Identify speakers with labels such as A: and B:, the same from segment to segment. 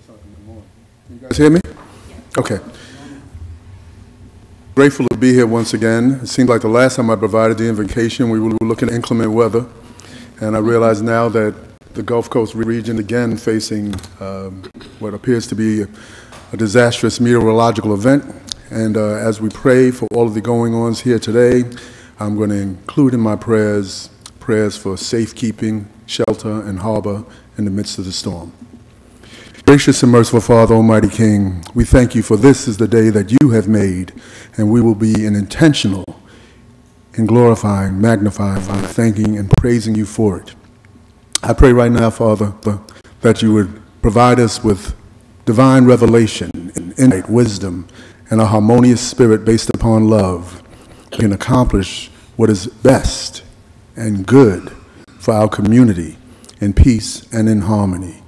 A: You guys hear me? Okay. Grateful to be here once again. It seems like the last time I provided the invocation, we were looking at inclement weather, and I realize now that the Gulf Coast region again facing what appears to be a disastrous meteorological event. And as we pray for all of the going-ons here today, I'm going to include in my prayers for safekeeping, shelter, and harbor in the midst of the storm. Gracious and merciful Father, Almighty King, we thank you for this is the day that you have made, and we will be intentional in glorifying, magnifying, thanking, and praising you for it. I pray right now, Father, that you would provide us with divine revelation, insight, wisdom, and a harmonious spirit based upon love that can accomplish what is best and good for our community in peace and in harmony.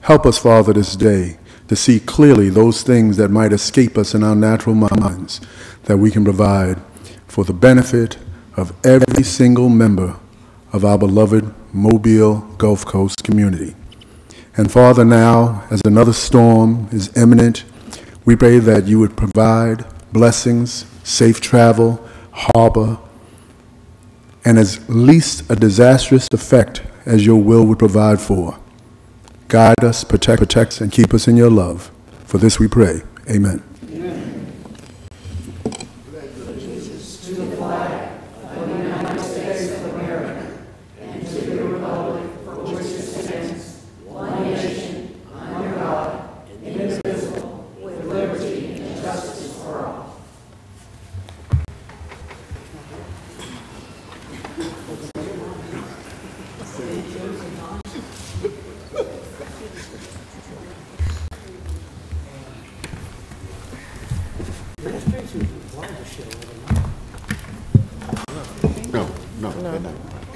A: Help us, Father, this day to see clearly those things that might escape us in our natural minds that we can provide for the benefit of every single member of our beloved Mobile Gulf Coast community. And Father, now, as another storm is imminent, we pray that you would provide blessings, safe travel, harbor, and as least a disastrous effect as your will would provide for. Guide us, protect, and keep us in your love. For this we pray. Amen.
B: Amen. Allegiance to the flag of the United States of America and to the republic for which it stands, one nation, under God, indivisible, with liberty and justice for all.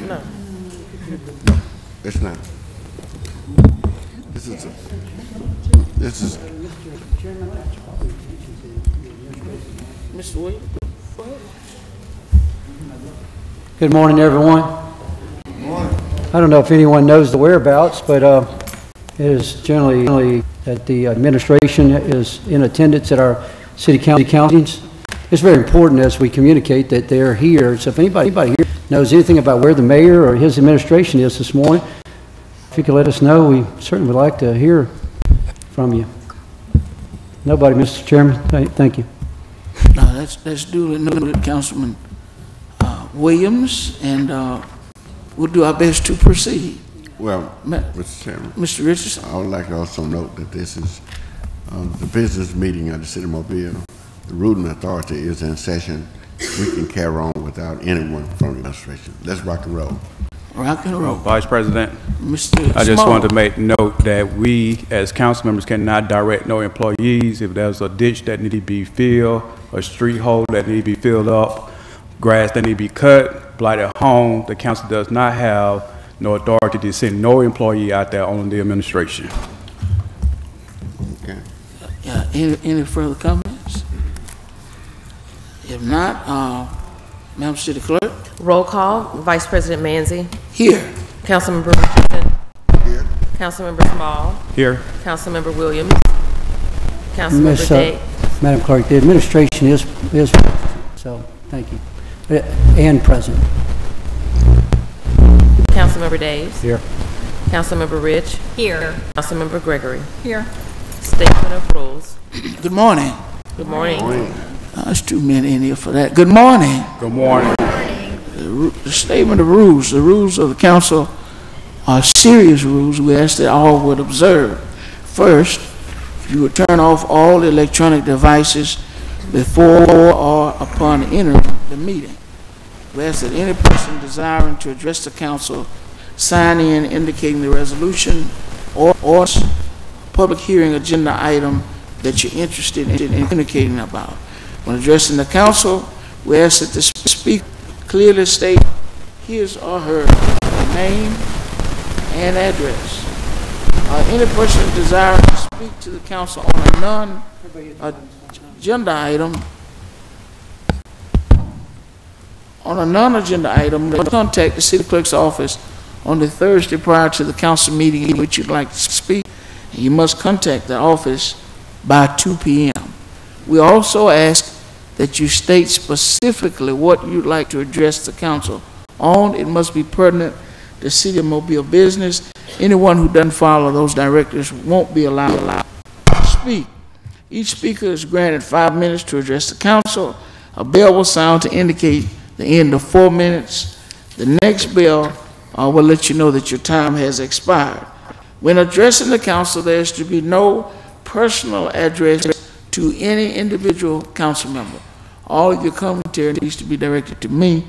C: No, it's not. This is.
B: Mr. Williams.
D: Good morning, everyone.
C: Good morning.
D: I don't know if anyone knows the whereabouts, but it is generally that the administration is in attendance at our city councils. It's very important as we communicate that they're here. So if anybody here knows anything about where the mayor or his administration is this morning, if you could let us know, we certainly would like to hear from you. Nobody, Mr. Chairman. Thank you.
B: That's duly noted, Councilman Williams, and we'll do our best to proceed.
C: Well, Mr. Chairman,
B: Mr. Richardson.
C: I would like to also note that this is the business meeting of the City of Mobile. The ruling authority is in session. We can carry on without anyone from the administration. Let's rock and roll.
B: Rock and roll.
E: Vice President,
B: Mr.
E: I just
B: Small.
E: wanted to make note that we, as council members, cannot direct no employees. If there's a ditch that need to be filled, a street hole that need to be filled up, grass that need to be cut, blighted home, the council does not have no authority to send no employee out there on the administration.
C: Okay.
B: Any further comments? If not, Madam City Clerk.
F: Roll call. Vice President Manzi.
B: Here.
F: Councilmember Richardson.
C: Here.
F: Councilmember Small.
E: Here.
F: Councilmember Williams. Councilmember Day.
D: Madam Clerk, the administration is so thank you. And present.
F: Councilmember Daves.
D: Here.
F: Councilmember Rich.
G: Here.
F: Councilmember Gregory.
G: Here.
F: Statement of rules.
B: Good morning.
F: Good morning.
B: There's too many in here for that. Good morning.
E: Good morning.
B: The statement of rules. The rules of the council are serious rules we ask that all would observe. First, you would turn off all electronic devices before or upon entering the meeting. We ask that any person desiring to address the council sign in indicating the resolution or public hearing agenda item that you're interested in communicating about. When addressing the council, we ask that the speaker clearly state his or her name and address. Any person desiring to speak to the council on a non-agenda item, contact the city clerk's office on the Thursday prior to the council meeting in which you'd like to speak, You must contact the office by 2 p.m. We also ask that you state specifically what you'd like to address the council on. It must be pertinent to City of Mobile business. Anyone who doesn't follow those directives won't be allowed to speak. Each speaker is granted 5 minutes to address the council. A bell will sound to indicate the end of 4 minutes. The next bell will let you know that your time has expired. When addressing the council, there is to be no personal address to any individual council member. All of your commentary needs to be directed to me,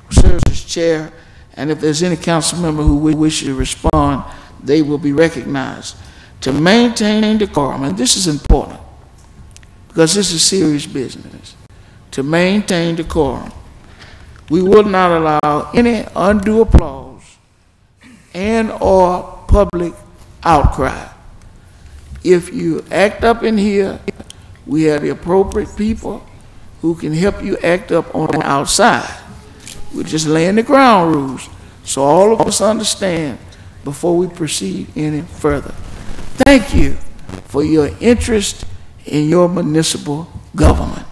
B: who serves as chair, and if there's any council member who wishes to respond, they will be recognized. To maintain decorum, and this is important, because this is serious business. To maintain decorum, we will not allow any undue applause and or public outcry. If you act up in here, we have the appropriate people who can help you act up on the outside. We're just laying the ground rules so all of us understand before we proceed any further. Thank you for your interest in your municipal government.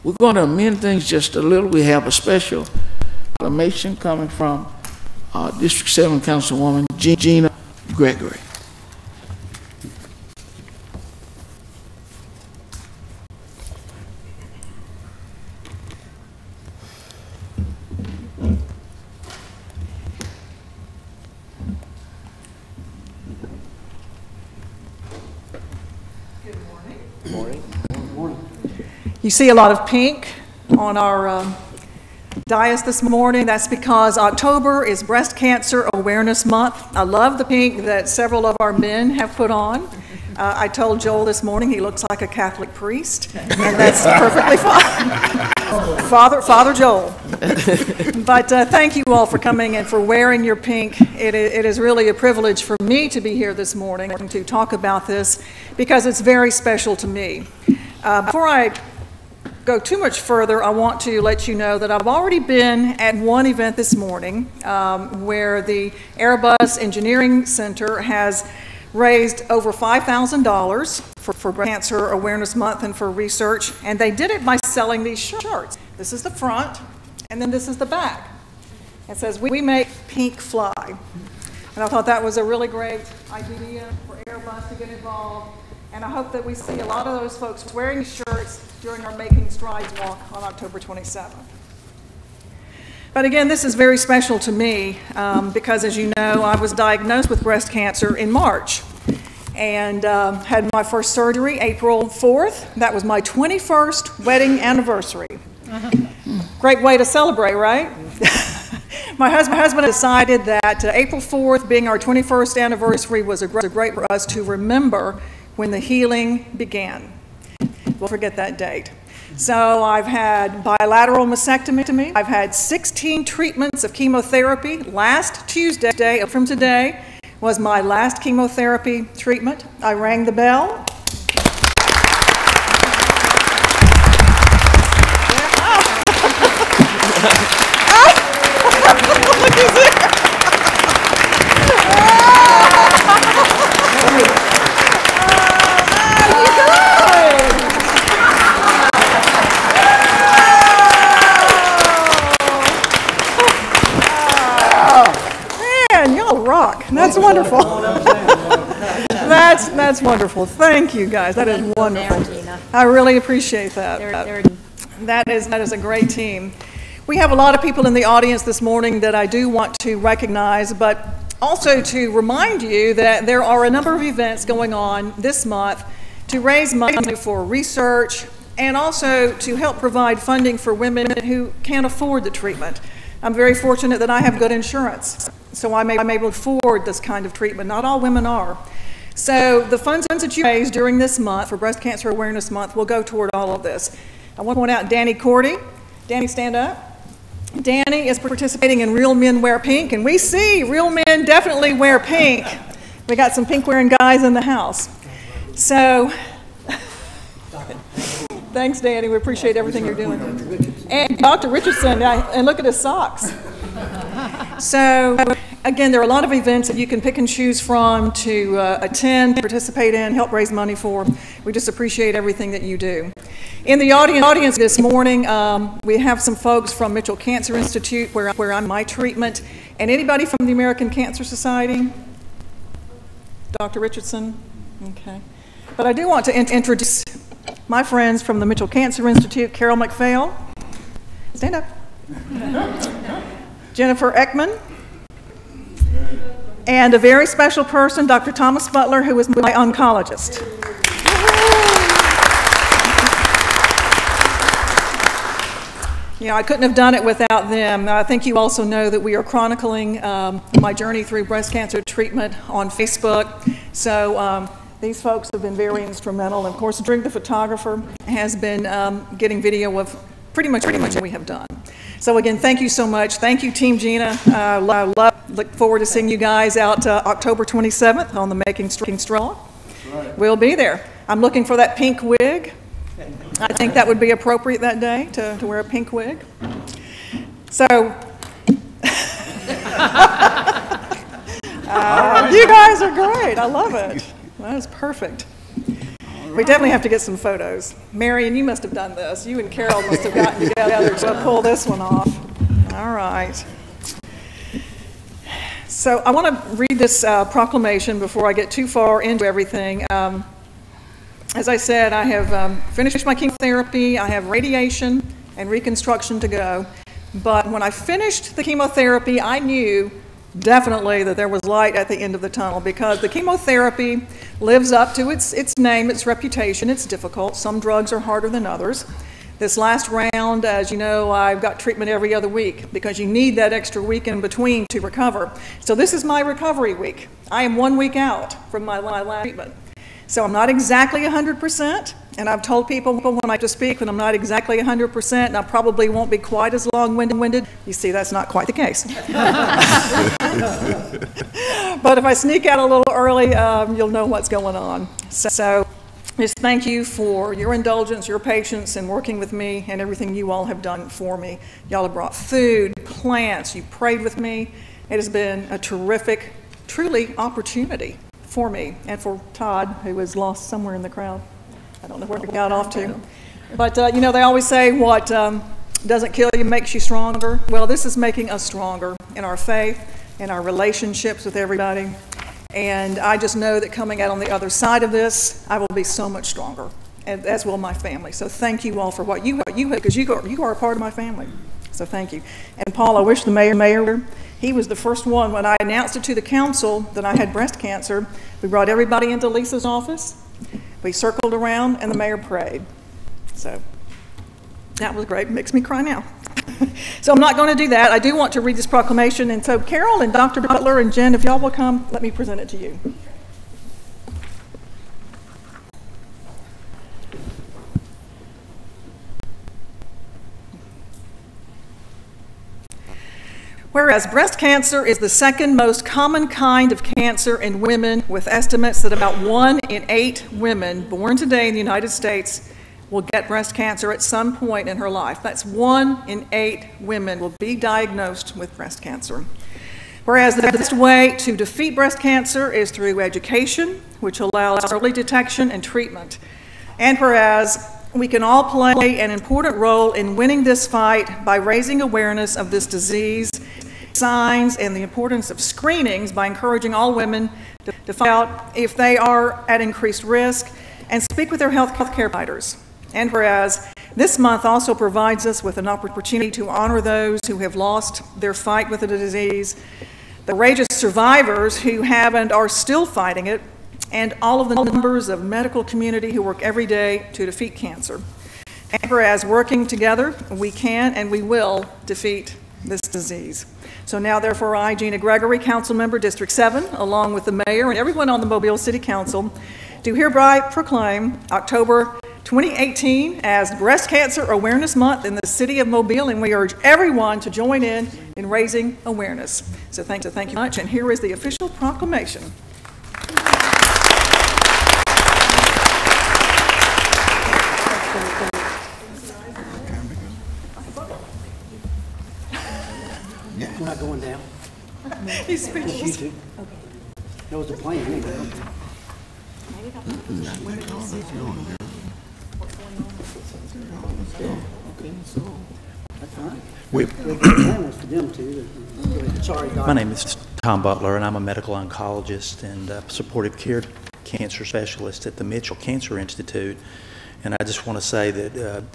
B: We're going to amend things just a little. We have a special proclamation coming from District 7 Councilwoman Gina Gregory.
G: You see a lot of pink on our dais this morning. That's because October is Breast Cancer Awareness Month. I love the pink that several of our men have put on. I told Joel this morning he looks like a Catholic priest, and that's perfectly fine. Father Joel. But thank you all for coming and for wearing your pink. It is really a privilege for me to be here this morning to talk about this because it's very special to me. Before I go too much further, I want to let you know that I've already been at one event this morning where the Airbus Engineering Center has raised over $5,000 for Breast Cancer Awareness Month and for research, and they did it by selling these shirts. This is the front, and then this is the back. It says, "We make pink fly." And I thought that was a really great idea for Airbus to get involved. And I hope that we see a lot of those folks wearing these shirts during our Making Strides walk on October 27th. But again, this is very special to me because, as you know, I was diagnosed with breast cancer in March and had my first surgery April 4th. That was my 21st wedding anniversary. Great way to celebrate, right? My husband decided that April 4th, being our 21st anniversary, was a great for us to remember when the healing began. We'll forget that date. So I've had bilateral mastectomy. I've had 16 treatments of chemotherapy. Last Tuesday from today was my last chemotherapy treatment. I rang the bell. That's wonderful. That's wonderful. Thank you, guys. That is wonderful. I really appreciate that. That is a great team. We have a lot of people in the audience this morning that I do want to recognize, but also to remind you that there are a number of events going on this month to raise money for research and also to help provide funding for women who can't afford the treatment. I'm very fortunate that I have good insurance, so I'm able to afford this kind of treatment. Not all women are. So the funds that you raise during this month for Breast Cancer Awareness Month will go toward all of this. I want to point out Danny Cordy. Danny, stand up. Danny is participating in Real Men Wear Pink, and we see real men definitely wear pink. We got some pink-wearing guys in the house. So, thanks, Danny. We appreciate everything you're doing. And Dr. Richardson, and look at his socks. So, Again, there are a lot of events that you can pick and choose from to attend, participate in, help raise money for. We just appreciate everything that you do. In the audience this morning, we have some folks from Mitchell Cancer Institute where I'm my treatment, and anybody from the American Cancer Society? Dr. Richardson? Okay. But I do want to introduce my friends from the Mitchell Cancer Institute, Carol McPhail. Stand up. Jennifer Ekman. And a very special person, Dr. Thomas Butler, who is my oncologist. You know, I couldn't have done it without them. I think you also know that we are chronicling my journey through breast cancer treatment on Facebook. So these folks have been very instrumental. And of course, Drink the photographer has been getting video of pretty much what we have done. So again, thank you so much. Thank you, Team Gina. Look forward to seeing you guys out October 27th on the Making Strong. Right. We'll be there. I'm looking for that pink wig. I think that would be appropriate that day to wear a pink wig. So, you guys are great. I love it. That is perfect. We definitely have to get some photos. Marion, you must have done this. You and Carol must have gotten together to pull this one off. All right. So I want to read this proclamation before I get too far into everything. As I said, I have finished my chemotherapy. I have radiation and reconstruction to go. But when I finished the chemotherapy, I knew definitely that there was light at the end of the tunnel, because the chemotherapy lives up to its name, its reputation. It's difficult. Some drugs are harder than others. This last round, as you know, I've got treatment every other week because you need that extra week in between to recover. So this is my recovery week. I am 1 week out from my last treatment. So I'm not exactly 100%, and I've told people when I just speak when I'm not exactly 100%, and I probably won't be quite as long-winded. You see, that's not quite the case. But if I sneak out a little early, you'll know what's going on. So just thank you for your indulgence, your patience in working with me, and everything you all have done for me. Y'all have brought food, plants, you prayed with me. It has been a terrific, truly opportunity for me and for Todd, who was lost somewhere in the crowd. I don't know where he got off to. But, you know, they always say what doesn't kill you makes you stronger. Well, this is making us stronger in our faith, in our relationships with everybody. And I just know that coming out on the other side of this, I will be so much stronger, and as will my family. So thank you all for what you have, because you are a part of my family. So thank you. And Paul, I wish the mayor, he was the first one. When I announced it to the council that I had breast cancer, we brought everybody into Lisa's office. We circled around, and the mayor prayed. So that was great. It makes me cry now. So I'm not going to do that. I do want to read this proclamation. And so Carol and Dr. Butler and Jen, if y'all will come, let me present it to you. Whereas breast cancer is the second most common kind of cancer in women, with estimates that about 1 in 8 women born today in the United States will get breast cancer at some point in her life. That's 1 in 8 women will be diagnosed with breast cancer. Whereas the best way to defeat breast cancer is through education, which allows early detection and treatment. And whereas we can all play an important role in winning this fight by raising awareness of this disease, signs, and the importance of screenings by encouraging all women to find out if they are at increased risk and speak with their health care providers. And whereas this month also provides us with an opportunity to honor those who have lost their fight with the disease, the courageous survivors who have and are still fighting it, and all of the members of the medical community who work every day to defeat cancer. And whereas working together, we can and we will defeat this disease. So now, therefore, I, Gina Gregory, Council Member, District 7, along with the Mayor and everyone on the Mobile City Council, do hereby proclaim October 2018 as Breast Cancer Awareness Month in the City of Mobile, and we urge everyone to join in raising awareness. So thank you much, and here is the official proclamation.
D: I'm not going down.
G: He's speechless.
D: That was the plan.
H: My name is Tom Butler, and I'm a medical oncologist and supportive care cancer specialist at the Mitchell Cancer Institute. And I just want to say that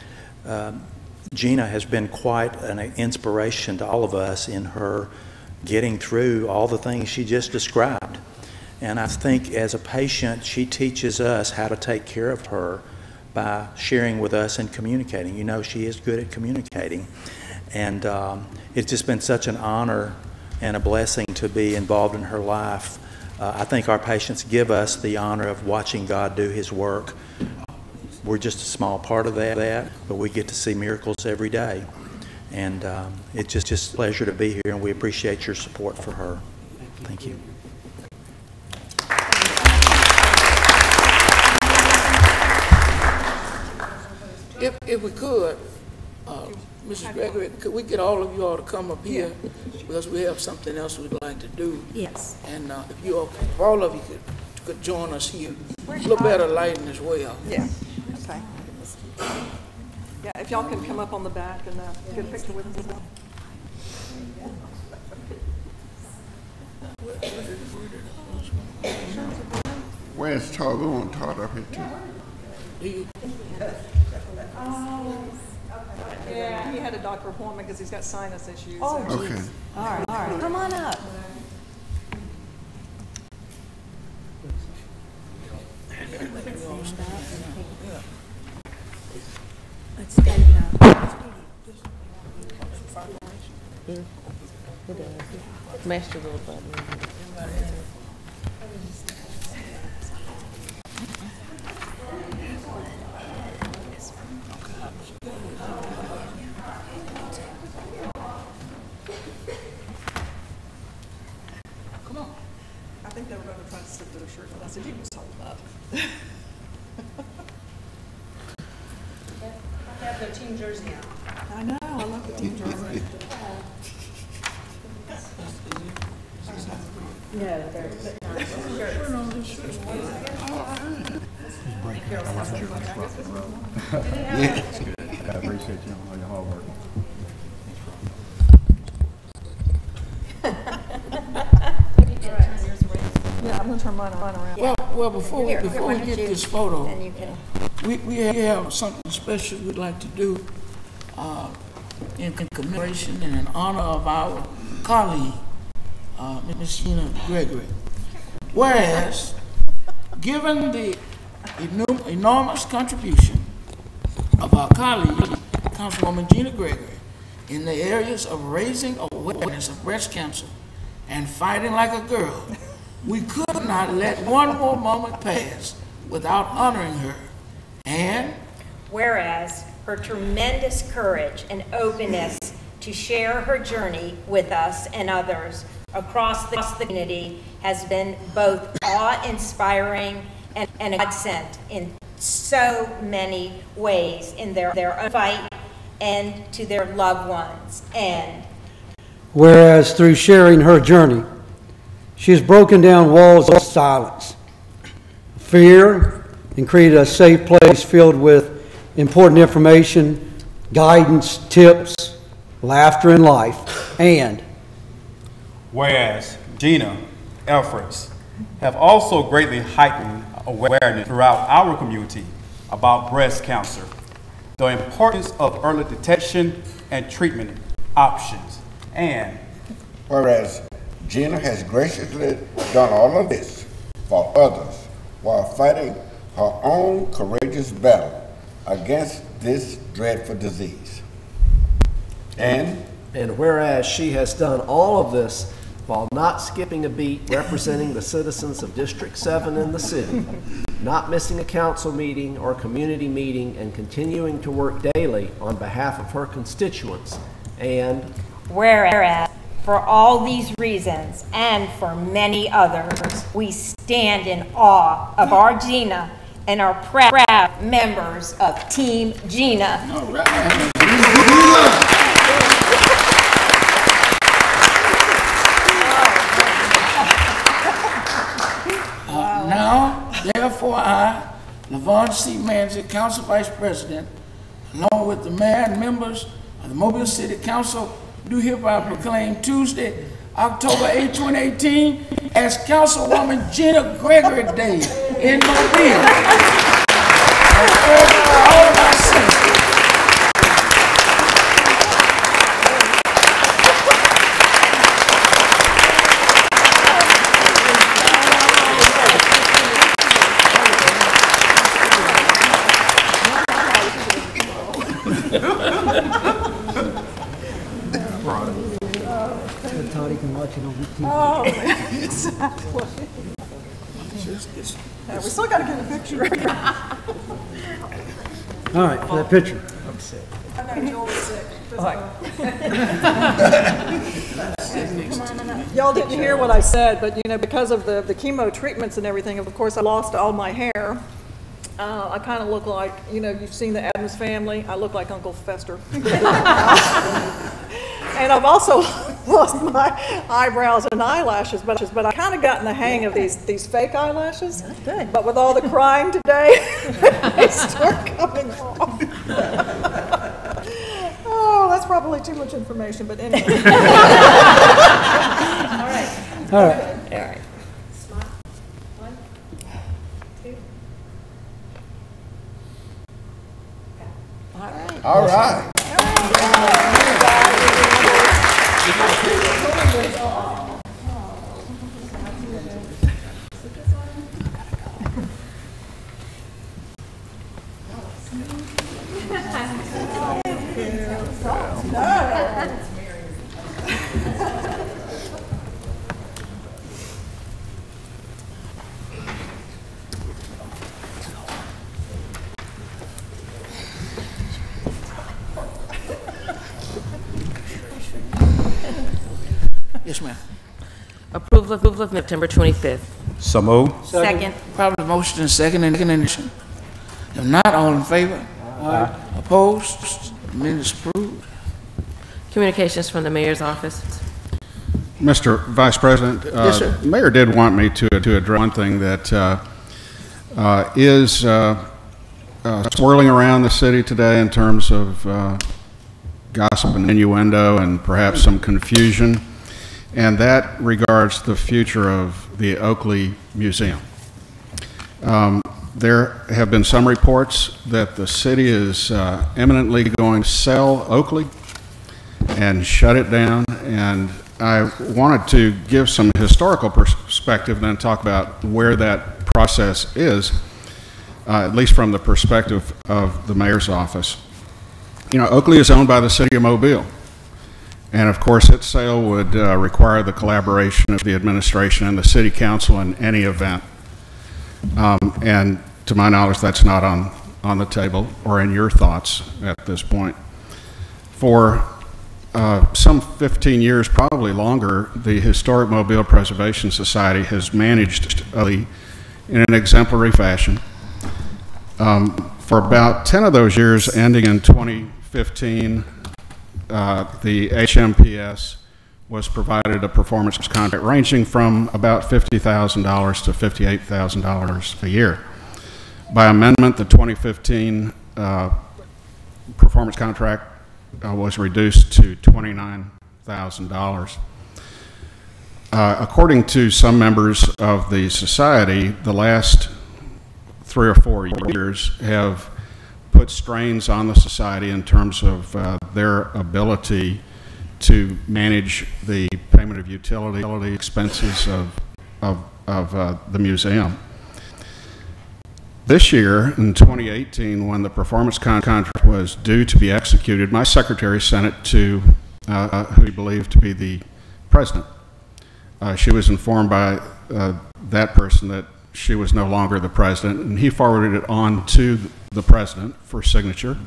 H: Gina has been quite an inspiration to all of us in her getting through all the things she just described. And I think as a patient, she teaches us how to take care of her by sharing with us and communicating. You know, she is good at communicating. And it's just been such an honor and a blessing to be involved in her life. I think our patients give us the honor of watching God do His work. We're just a small part of that, but we get to see miracles every day. And it's just a pleasure to be here, and we appreciate your support for her. Thank you.
B: If we could, Mrs. Gregory, could we get all of you all to come up here? Because we have something else we'd like to do.
I: Yes.
B: And if all of you could join us here. A little better lighting as well.
G: Yeah, okay. Yeah, if y'all can come up on the back and get a picture with us as well.
C: Where's Todd? We want Todd up here too.
G: Yeah, he had a doctor appointment because he's got sinus issues.
I: Oh,
G: so.
C: Okay.
I: All right. Come on up. Let's stand now.
F: Smash the little button.
G: I think they were going to try to slip their shirt, but I said, you can just hold up.
I: They have their team jersey on.
G: I know, I love the team jersey.
I: No, they're not.
E: I appreciate you all your hard work.
G: Yeah, I'm going to turn mine around.
B: Well, before we get this photo,
I: Then you can.
B: we have something special we'd like to do in commemoration and in honor of our colleague, Ms. Gina Gregory. Whereas, given the enormous contribution of our colleague, Councilwoman Gina Gregory, in the areas of raising awareness of breast cancer and fighting like a girl, we could not let one more moment pass without honoring her. And
I: Whereas her tremendous courage and openness to share her journey with us and others across the community has been both awe-inspiring and a godsend in so many ways in their own fight and to their loved ones. And
D: Whereas through sharing her journey, she has broken down walls of silence, fear, and created a safe place filled with important information, guidance, tips, laughter, and life. And
E: Whereas Gina efforts have also greatly heightened awareness throughout our community about breast cancer, the importance of early detection and treatment options, and
C: Whereas Gina has graciously done all of this for others while fighting her own courageous battle against this dreadful disease. And
J: whereas she has done all of this while not skipping a beat representing the citizens of District 7 in the city, not missing a council meeting or community meeting, and continuing to work daily on behalf of her constituents. And
I: whereas for all these reasons and for many others, we stand in awe of our Gina and are proud members of Team Gina.
B: all right. Therefore, I, Lavon C. Manzi, Council Vice President, along with the mayor and members of the Mobile City Council, do hereby proclaim Tuesday, October 8, 2018, as Councilwoman Gina Gregory Day in Mobile. And urge all of our citizens
D: Toddy can watch it on TV.
G: Oh, exactly. Yeah, we still got to get a picture.
D: All right, for that picture.
G: I know Joel is sick. Y'all didn't hear what I said, but you know, because of the chemo treatments and everything, of course, I lost all my hair. I kind of look like, you know, you've seen the Addams Family. I look like Uncle Fester. And I've also lost my eyebrows and eyelashes, but I kind of gotten the hang of these fake eyelashes. That's good. But with all the crying today, they start coming off. Oh, that's probably too much information, but anyway.
D: All right.
I: All right. Smile. 1, 2. All right.
C: All right.
B: Yes, ma'am.
F: Approval of September 25th.
E: So moved.
F: Second.
B: Probably motion and second and ignition. If not, all in favor? Aye. Opposed? Minutes approved.
F: Communications from the mayor's office.
K: Mr. Vice President,
B: Yes, sir.
K: the mayor did want me to address one thing that is swirling around the city today in terms of gossip and innuendo and perhaps some confusion, and that regards the future of the Oakley Museum. There have been some reports that the city is imminently going to sell Oakley and shut it down, and I wanted to give some historical perspective and then talk about where that process is, at least from the perspective of the mayor's office. You know, Oakley is owned by the city of Mobile, and of course its sale would require the collaboration of the administration and the city council in any event. And to my knowledge, that's not on the table or in your thoughts at this point. For some 15 years, probably longer, the Historic Mobile Preservation Society has managed Oakley in an exemplary fashion. For about 10 of those years, ending in 2015, the HMPS was provided a performance contract ranging from about $50,000 to $58,000 a year. By amendment, the 2015 performance contract was reduced to $29,000. According to some members of the society, the last 3 or 4 years have put strains on the society in terms of their ability to manage the payment of utility expenses of the museum. This year, in 2018, when the performance contract was due to be executed, my secretary sent it to who we believe to be the president. She was informed by that person that she was no longer the president, and he forwarded it on to the president for signature.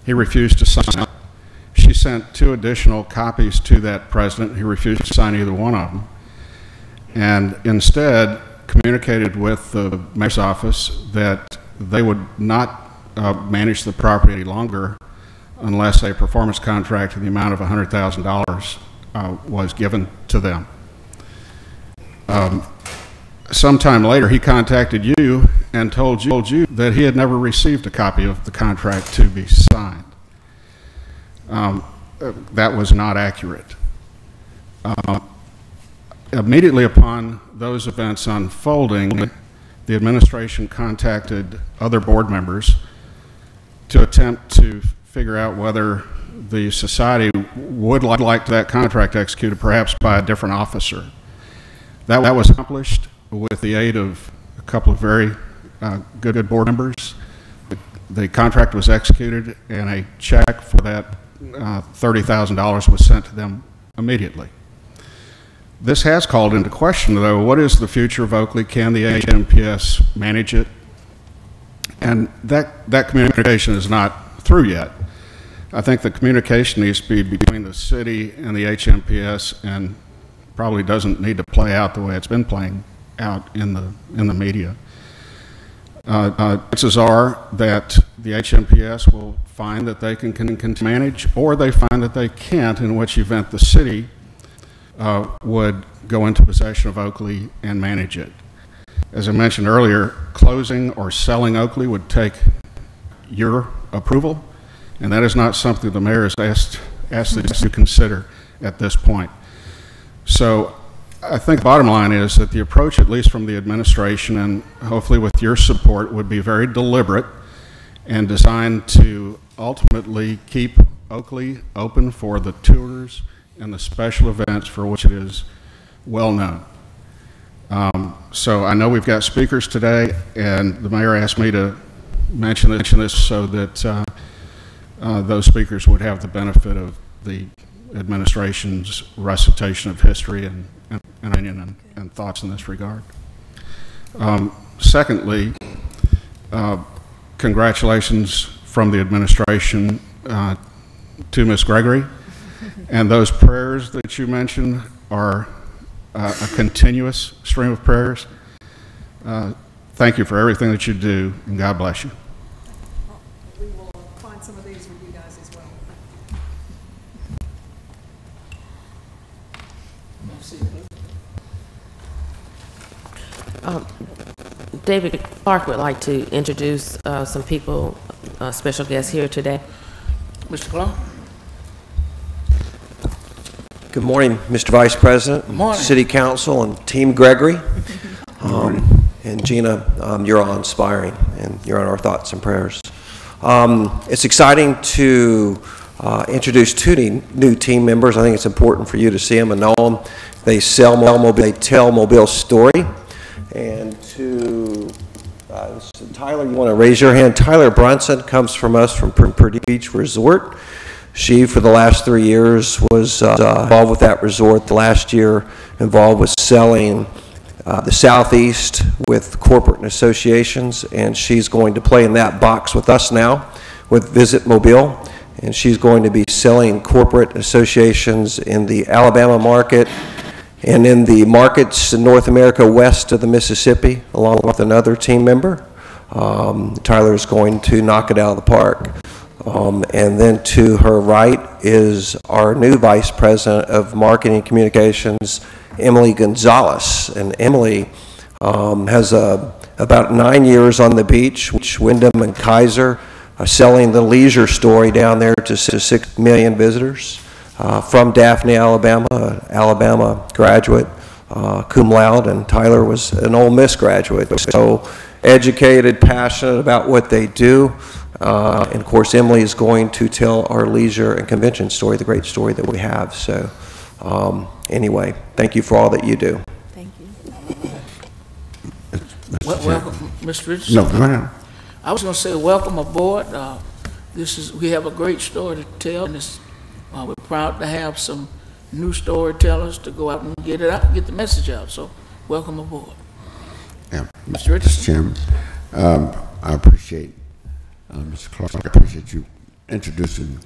K: He refused to sign it. She sent 2 additional copies to that president. He refused to sign either one of them, and instead communicated with the mayor's office that they would not manage the property any longer unless a performance contract in the amount of $100,000 was given to them. sometime later, he contacted you and told you that he had never received a copy of the contract to be signed. That was not accurate. Immediately upon those events unfolding, the administration contacted other board members to attempt to figure out whether the society would like that contract executed, perhaps by a different officer. That was accomplished with the aid of a couple of very good board members. The contract was executed, and a check for that $30,000 was sent to them immediately. This has called into question, though, what is the future of Oakley? Can the HMPS manage it? And that communication is not through yet. I think the communication needs to be between the city and the HMPS, and probably doesn't need to play out the way it's been playing out in the media. Chances are that the HMPS will find that they can manage, or they find that they can't, in which event the city would go into possession of Oakley and manage it. As I mentioned earlier, closing or selling Oakley would take your approval, and that is not something the mayor has asked us to consider at this point. So I think the bottom line is that the approach, at least from the administration, and hopefully with your support, would be very deliberate and designed to ultimately keep Oakley open for the tours and the special events for which it is well known. So I know we've got speakers today, and the mayor asked me to mention this so that those speakers would have the benefit of the administration's recitation of history and opinion and thoughts in this regard. Secondly, congratulations from the administration to Ms. Gregory. And those prayers that you mentioned are a continuous stream of prayers. Thank you for everything that you do, and God bless you.
G: We will find some of these for you guys as well.
F: David Clark would like to introduce some people, special guests here today.
B: Mr. Clark?
L: Good morning, Mr. Vice President,
B: morning.
L: City Council, and Team Gregory. And Gina, you're all inspiring, and you're on our thoughts and prayers. It's exciting to introduce two new team members. I think it's important for you to see them and know them. They tell Mobile's story. And to Tyler, you want to raise your hand? Tyler Brunson comes from us from Purdy Beach Resort. She, for the last 3 years, was involved with that resort. The last year involved with selling the Southeast with corporate and associations, and she's going to play in that box with us now with Visit Mobile, and she's going to be selling corporate associations in the Alabama market and in the markets in North America west of the Mississippi, along with another team member. Tyler is going to knock it out of the park. And then to her right is our new Vice President of Marketing and Communications, Emily Gonzalez. And Emily has about 9 years on the beach, which Wyndham and Kaiser are selling the leisure story down there to 6 million visitors. From Daphne, Alabama graduate, cum laude, and Tyler was an Ole Miss graduate. So educated, passionate about what they do. And of course, Emily is going to tell our leisure and convention story, the great story that we have. So anyway, thank you for all that you do.
F: Thank you.
B: Welcome, Mr. Richardson.
C: No, go ahead.
B: I was going to say welcome aboard. We have a great story to tell, and we're proud to have some new storytellers to go out and get it out, get the message out. So welcome aboard.
C: Yeah.
B: Mr. Richardson.
C: Mr. Chairman, I appreciate Mr. Clark. I appreciate you introducing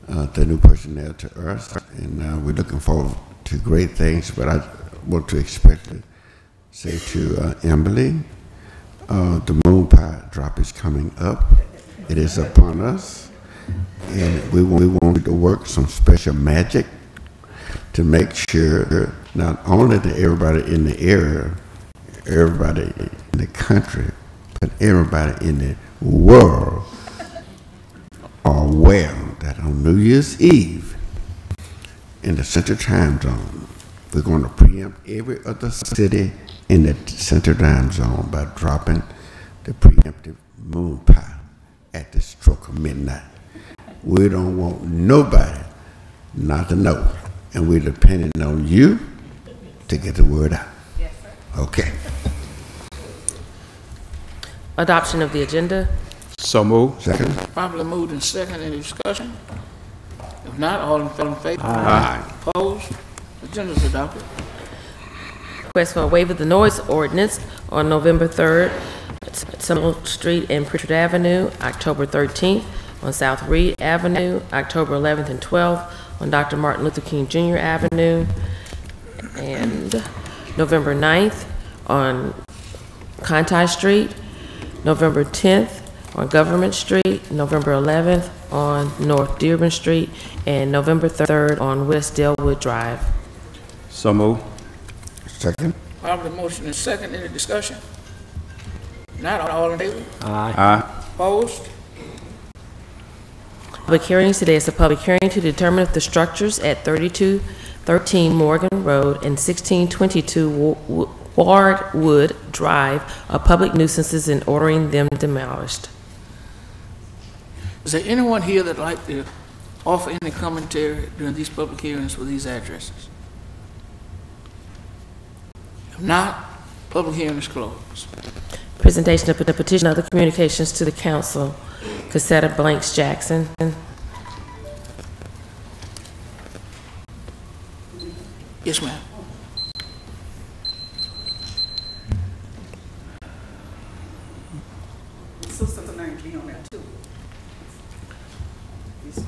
C: the new personnel to us, and we're looking forward to great things. But I want to especially say to Emily, the moon pie drop is coming up. It is upon us, and we want to work some special magic to make sure not only that everybody in the area everybody in the country, but everybody in the world are aware that on New Year's Eve, in the Central Time Zone, we're going to preempt every other city in the Central Time Zone by dropping the preemptive moon pie at the stroke of midnight. We don't want nobody not to know, and we're depending on you to get the word out. Yes, sir. Okay.
F: Adoption of the agenda.
E: So moved.
C: Second.
B: Properly moved and second. Any discussion? If not, all in favor?
E: Aye.
B: Opposed? Agenda is adopted.
F: Request for a waiver of the noise ordinance on November 3rd at Summer Street and Pritchard Avenue, October 13th on South Reed Avenue, October 11th and 12th on Dr. Martin Luther King Jr. Avenue, and November 9th on Conti Street, November 10th on Government Street, November 11th on North Dearborn Street, and November 3rd on West Delwood Drive.
E: So moved.
C: Second.
B: Properly motion and second. Any discussion? Not all in favor?
E: Aye.
B: Opposed?
F: Public hearings. Today is a public hearing to determine if the structures at 3213 Morgan Road and 1622 Wardwood Drive are public nuisances and ordering them demolished.
B: Is there anyone here that'd like to offer any commentary during these public hearings for these addresses? If not, public hearing is closed.
F: Presentation of the petition of the communications to the council. Cassetta Blanks Jackson.
B: Yes, ma'am.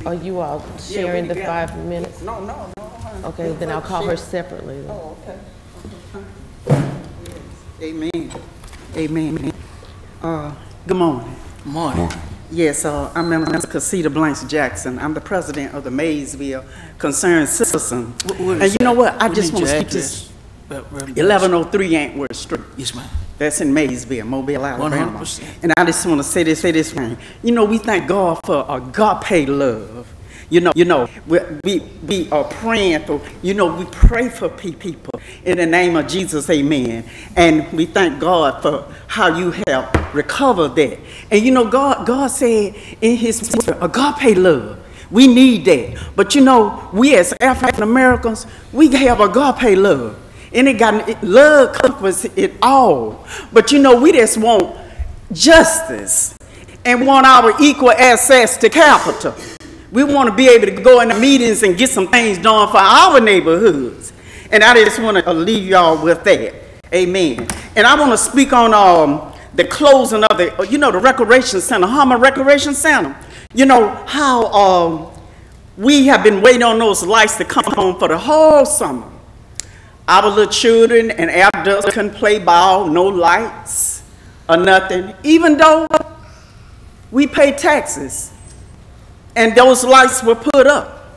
F: Are you all sharing the 5 minutes?
M: No.
F: Okay, then I'll call her separately. Then.
M: Oh, okay. Amen. Amen. Good morning.
B: Morning.
M: Yes, I'm Cassetta Blanks Jackson. I'm the president of the Maysville Concerned Citizen. And you know what? I just want to speak this 1103 Antwerp Street.
B: Yes, ma'am.
M: That's in Maysville, Mobile, Alabama.
B: 100%.
M: And I just want to say this thing. You know, we thank God for agape love. You know, we are praying for, we pray for people in the name of Jesus, amen. And we thank God for how you help recover that. And God said in his word, agape love. We need that. But we as African Americans, we have agape love. And love covers it all. But we just want justice and want our equal access to capital. We want to be able to go into meetings and get some things done for our neighborhoods. And I just want to leave y'all with that. Amen. And I want to speak on the closing of the Recreation Center, Hummer Recreation Center. How we have been waiting on those lights to come on for the whole summer. Our little children and adults couldn't play ball, no lights or nothing, even though we pay taxes. And those lights were put up.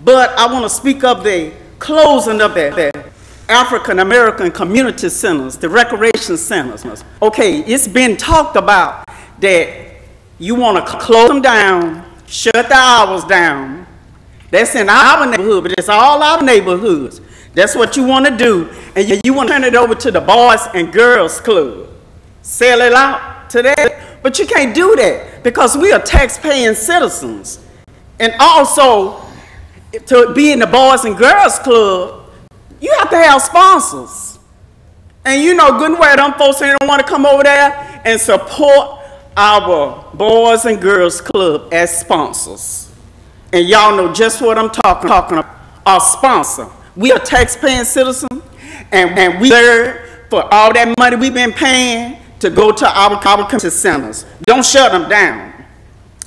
M: But I want to speak of the closing of the African American community centers, the recreation centers. Okay, it's been talked about that you want to close them down, shut the hours down. That's in our neighborhood, but it's all our neighborhoods. That's what you want to do. And you want to turn it over to the Boys and Girls Club. Sell it out to that. But you can't do that because we are tax-paying citizens. And also, to be in the Boys and Girls Club, you have to have sponsors. And good and well, them folks don't want to come over there and support our Boys and Girls Club as sponsors. And y'all know just what I'm talking about, our sponsor. We are tax-paying citizens, and we deserve for all that money we've been paying to go to our community centers. Don't shut them down.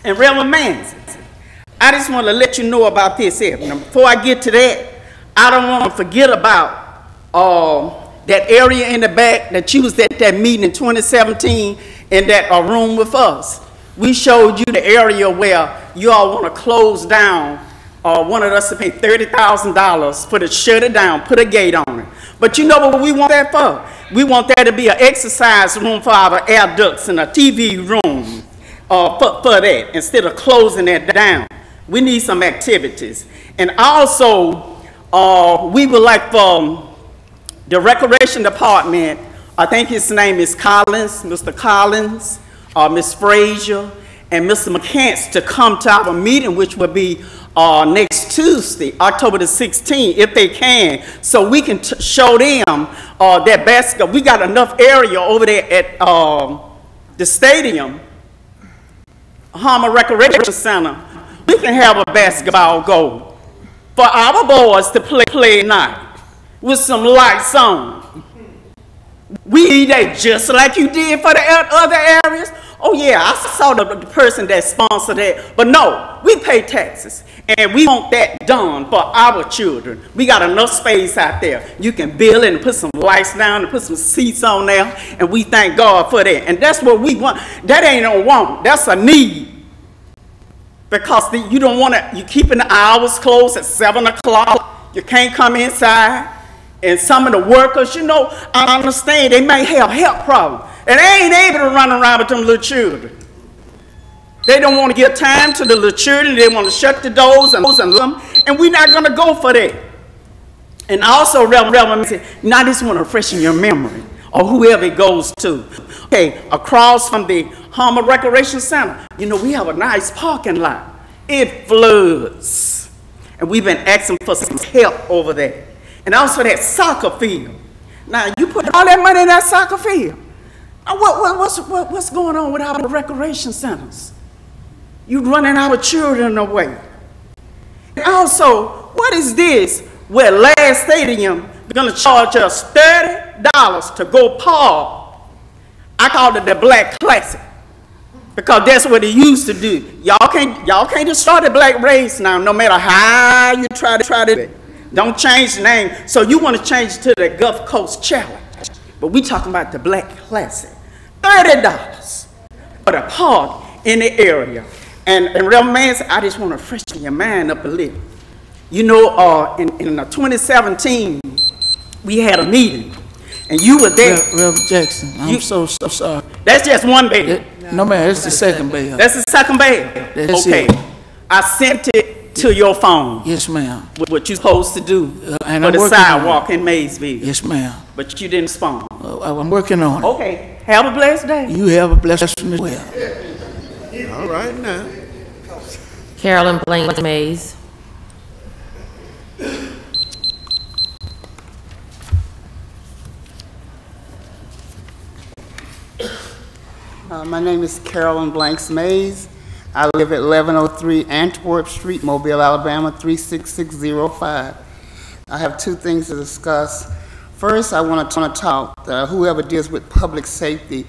M: And Reverend Manson, I just want to let you know about this here. Now, before I get to that, I don't want to forget about that area in the back that you was at that meeting in 2017 in that room with us. We showed you the area where you all want to close down, wanted us to pay $30,000 for to shut it down, put a gate on it. But you know what we want that for? We want that to be an exercise room for our air ducts and a TV room for that, instead of closing that down. We need some activities. And also, we would like for the Recreation Department, I think his name is Collins, Mr. Collins, Ms. Frazier, and Mr. McCants to come to our meeting, which will be next Tuesday, October the 16th, if they can, so we can show them that basketball. We got enough area over there at the stadium, Homer Recreation Center. We can have a basketball goal for our boys to play at night with some lights on. We need that just like you did for the other areas. Oh yeah, I saw the person that sponsored that, but no, we pay taxes, and we want that done for our children. We got enough space out there. You can build it and put some lights down and put some seats on there, and we thank God for that. And that's what we want. That ain't no want, that's a need. Because you don't want to, you're keeping the hours closed at 7 o'clock. You can't come inside. And some of the workers, you know, I understand they may have health problems. And they ain't able to run around with them little children. They don't want to give time to the little children. They want to shut the doors and them. And we're not going to go for that. And also, Reverend said, now this want to freshen your memory, or whoever it goes to. Okay, across from the Homer Recreation Center, you know, we have a nice parking lot. It floods. And we've been asking for some help over there. And also that soccer field. Now, you put all that money in that soccer field. What's going on with our recreation centers? You're running our children away. And also, what is this? Where last stadium, they're going to charge us $30 to go park. I call it the Black Classic, because that's what they used to do. Y'all can't just start a black race now, no matter how you try to. Don't change the name. So you want to change it to the Gulf Coast Challenge. But we talking about the Black Classic. $30 for the park in the area. And real man, I just want to freshen your mind up a little. You know, in 2017, we had a meeting, and you were there.
B: Reverend Jackson, I'm so sorry.
M: That's just one bail.
B: No, man, that's the second bail.
M: That's the second bail? Okay.
B: It.
M: I sent it to your phone.
B: Yes, ma'am.
M: What you're supposed to do
B: and
M: for the sidewalk in Maysville.
B: Yes, ma'am.
M: But you didn't respond.
B: I'm working on it.
M: Okay. Have a blessed day.
B: You have a blessed one as well.
C: All right now.
F: Carolyn Blank Mays.
N: My name is Carolyn Blanks Mays. I live at 1103 Antwerp Street, Mobile, Alabama, 36605. I have two things to discuss. First, I want to talk whoever deals with public safety.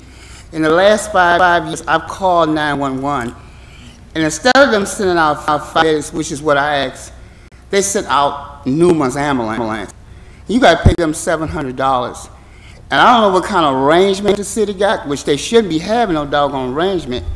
N: In the last 5 years, I've called 911. And instead of them sending out firefighters, which is what I asked, they sent out numerous ambulances. You got to pay them $700. And I don't know what kind of arrangement the city got, which they shouldn't be having no doggone arrangement.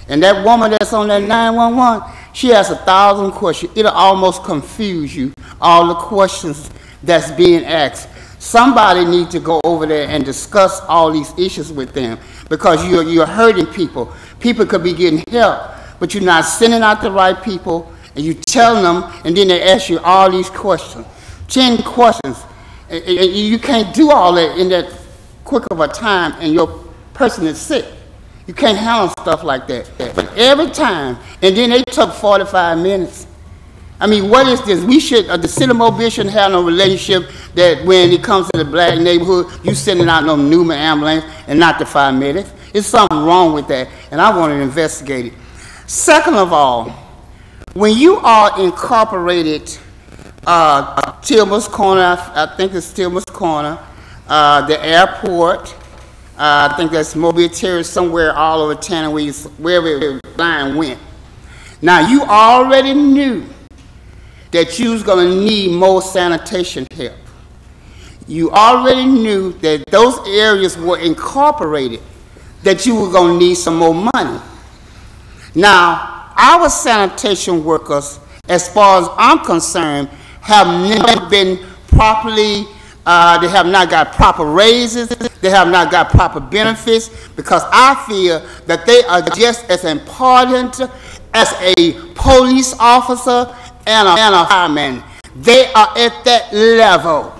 N: And that woman that's on that 911, she asks 1,000 questions. It'll almost confuse you, all the questions that's being asked. Somebody needs to go over there and discuss all these issues with them, because you're hurting people. People could be getting help, but you're not sending out the right people, and you telling them, and then they ask you all these questions. 10 questions. And you can't do all that in that quick of a time, and your person is sick. You can't handle stuff like that. But every time, and then they took 45 minutes. I mean, what is this? We should, the city of Mobile shouldn't have no relationship that when it comes to the black neighborhood, you sending out no Newman ambulance and not the 5 minutes. There's something wrong with that, and I want to investigate it. Second of all, when you are incorporated Tilma's Corner, I think it's Tilma's Corner, the airport, I think that's Mobile Terrace, somewhere all over town wherever the line went. Now, you already knew that you was going to need more sanitation help. You already knew that those areas were incorporated, that you were going to need some more money. Now, our sanitation workers, as far as I'm concerned, have never been properly They have not got proper raises. They have not got proper benefits, because I feel that they are just as important as a police officer and a fireman. They are at that level.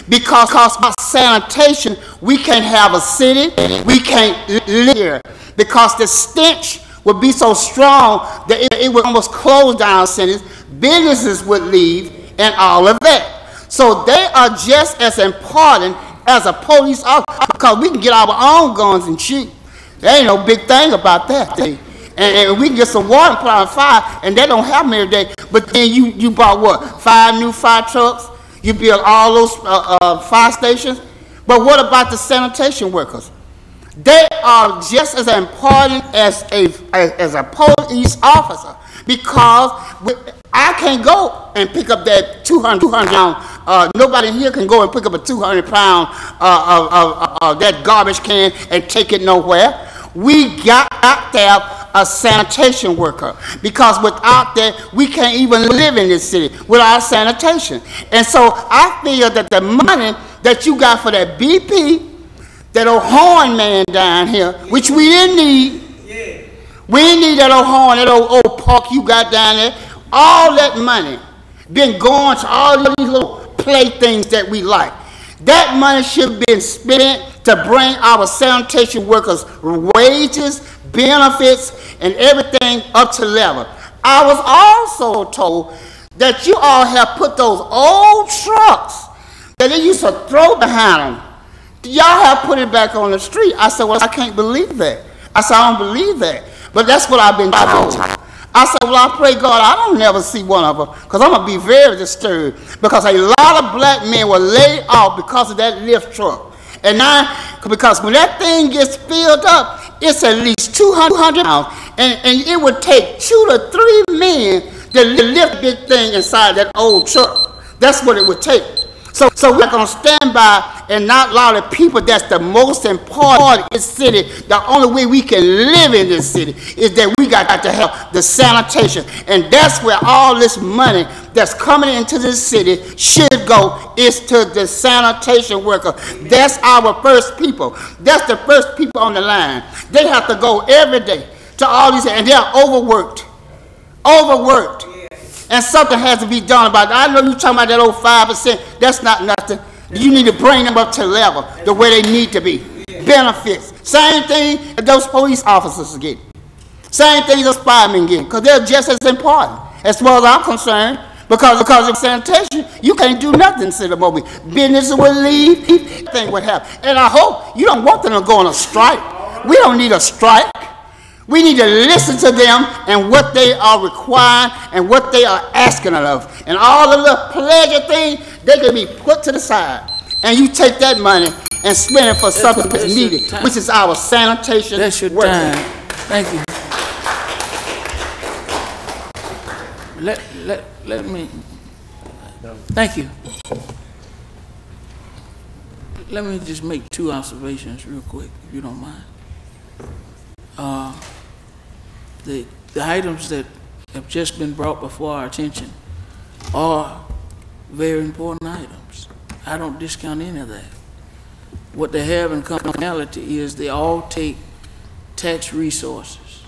N: Because of sanitation, we can't have a city, we can't live here. Because the stench would be so strong that it would almost close down cities, businesses would leave, and all of that. So they are just as important as a police officer, because we can get our own guns and shoot. There ain't no big thing about that. And we can get some water and put out a fire, and they don't have them every day. But then you bought what? 5 new fire trucks? You build all those fire stations? But what about the sanitation workers? They are just as important as a police officer, because I can't go and pick up that 200 pound. Nobody here can go and pick up a 200 pound of that garbage can and take it nowhere. We got to have a sanitation worker, because without that, we can't even live in this city without sanitation. And so I feel that the money that you got for that BP, that old horn man down here, which we didn't need. We didn't need that old horn, that old park you got down there. All that money been going to all these little playthings that we like. That money should have been spent to bring our sanitation workers wages, benefits, and everything up to level. I was also told that you all have put those old trucks that they used to throw behind them, y'all have put it back on the street. I said, well, I can't believe that. I said, I don't believe that. But that's what I've been told. I said, well, I pray God I don't never see one of them, because I'm going to be very disturbed, because a lot of black men were laid off because of that lift truck. And now, because when that thing gets filled up, it's at least 200 pounds, and it would take 2 to 3 men to lift big thing inside that old truck. That's what it would take. So we're going to stand by and not allow the people that's the most important part of this city. The only way we can live in this city is that we got to have the sanitation. And that's where all this money that's coming into this city should go, is to the sanitation worker. That's our first people. That's the first people on the line. They have to go every day to all these, and they're overworked. Overworked. And something has to be done about it. I know you're talking about that old 5%. That's not nothing. You need to bring them up to level, the way they need to be. Benefits. Same thing that those police officers get. Same thing those firemen get, because they're just as important, as far as I'm concerned. Because of sanitation, you can't do nothing in City of Mobile. Businesses will leave, everything would happen. And I hope you don't want them to go on a strike. We don't need a strike. We need to listen to them and what they are requiring and what they are asking of. And all the little pleasure things, they can be put to the side. And you take that money and spend it for something that's needed, which is our sanitation.
B: That's your
N: work.
B: time. Thank you. Let me. Thank you. Let me just make 2 observations real quick, if you don't mind. The items that have just been brought before our attention are very important items. I don't discount any of that. What they have in commonality is they all take tax resources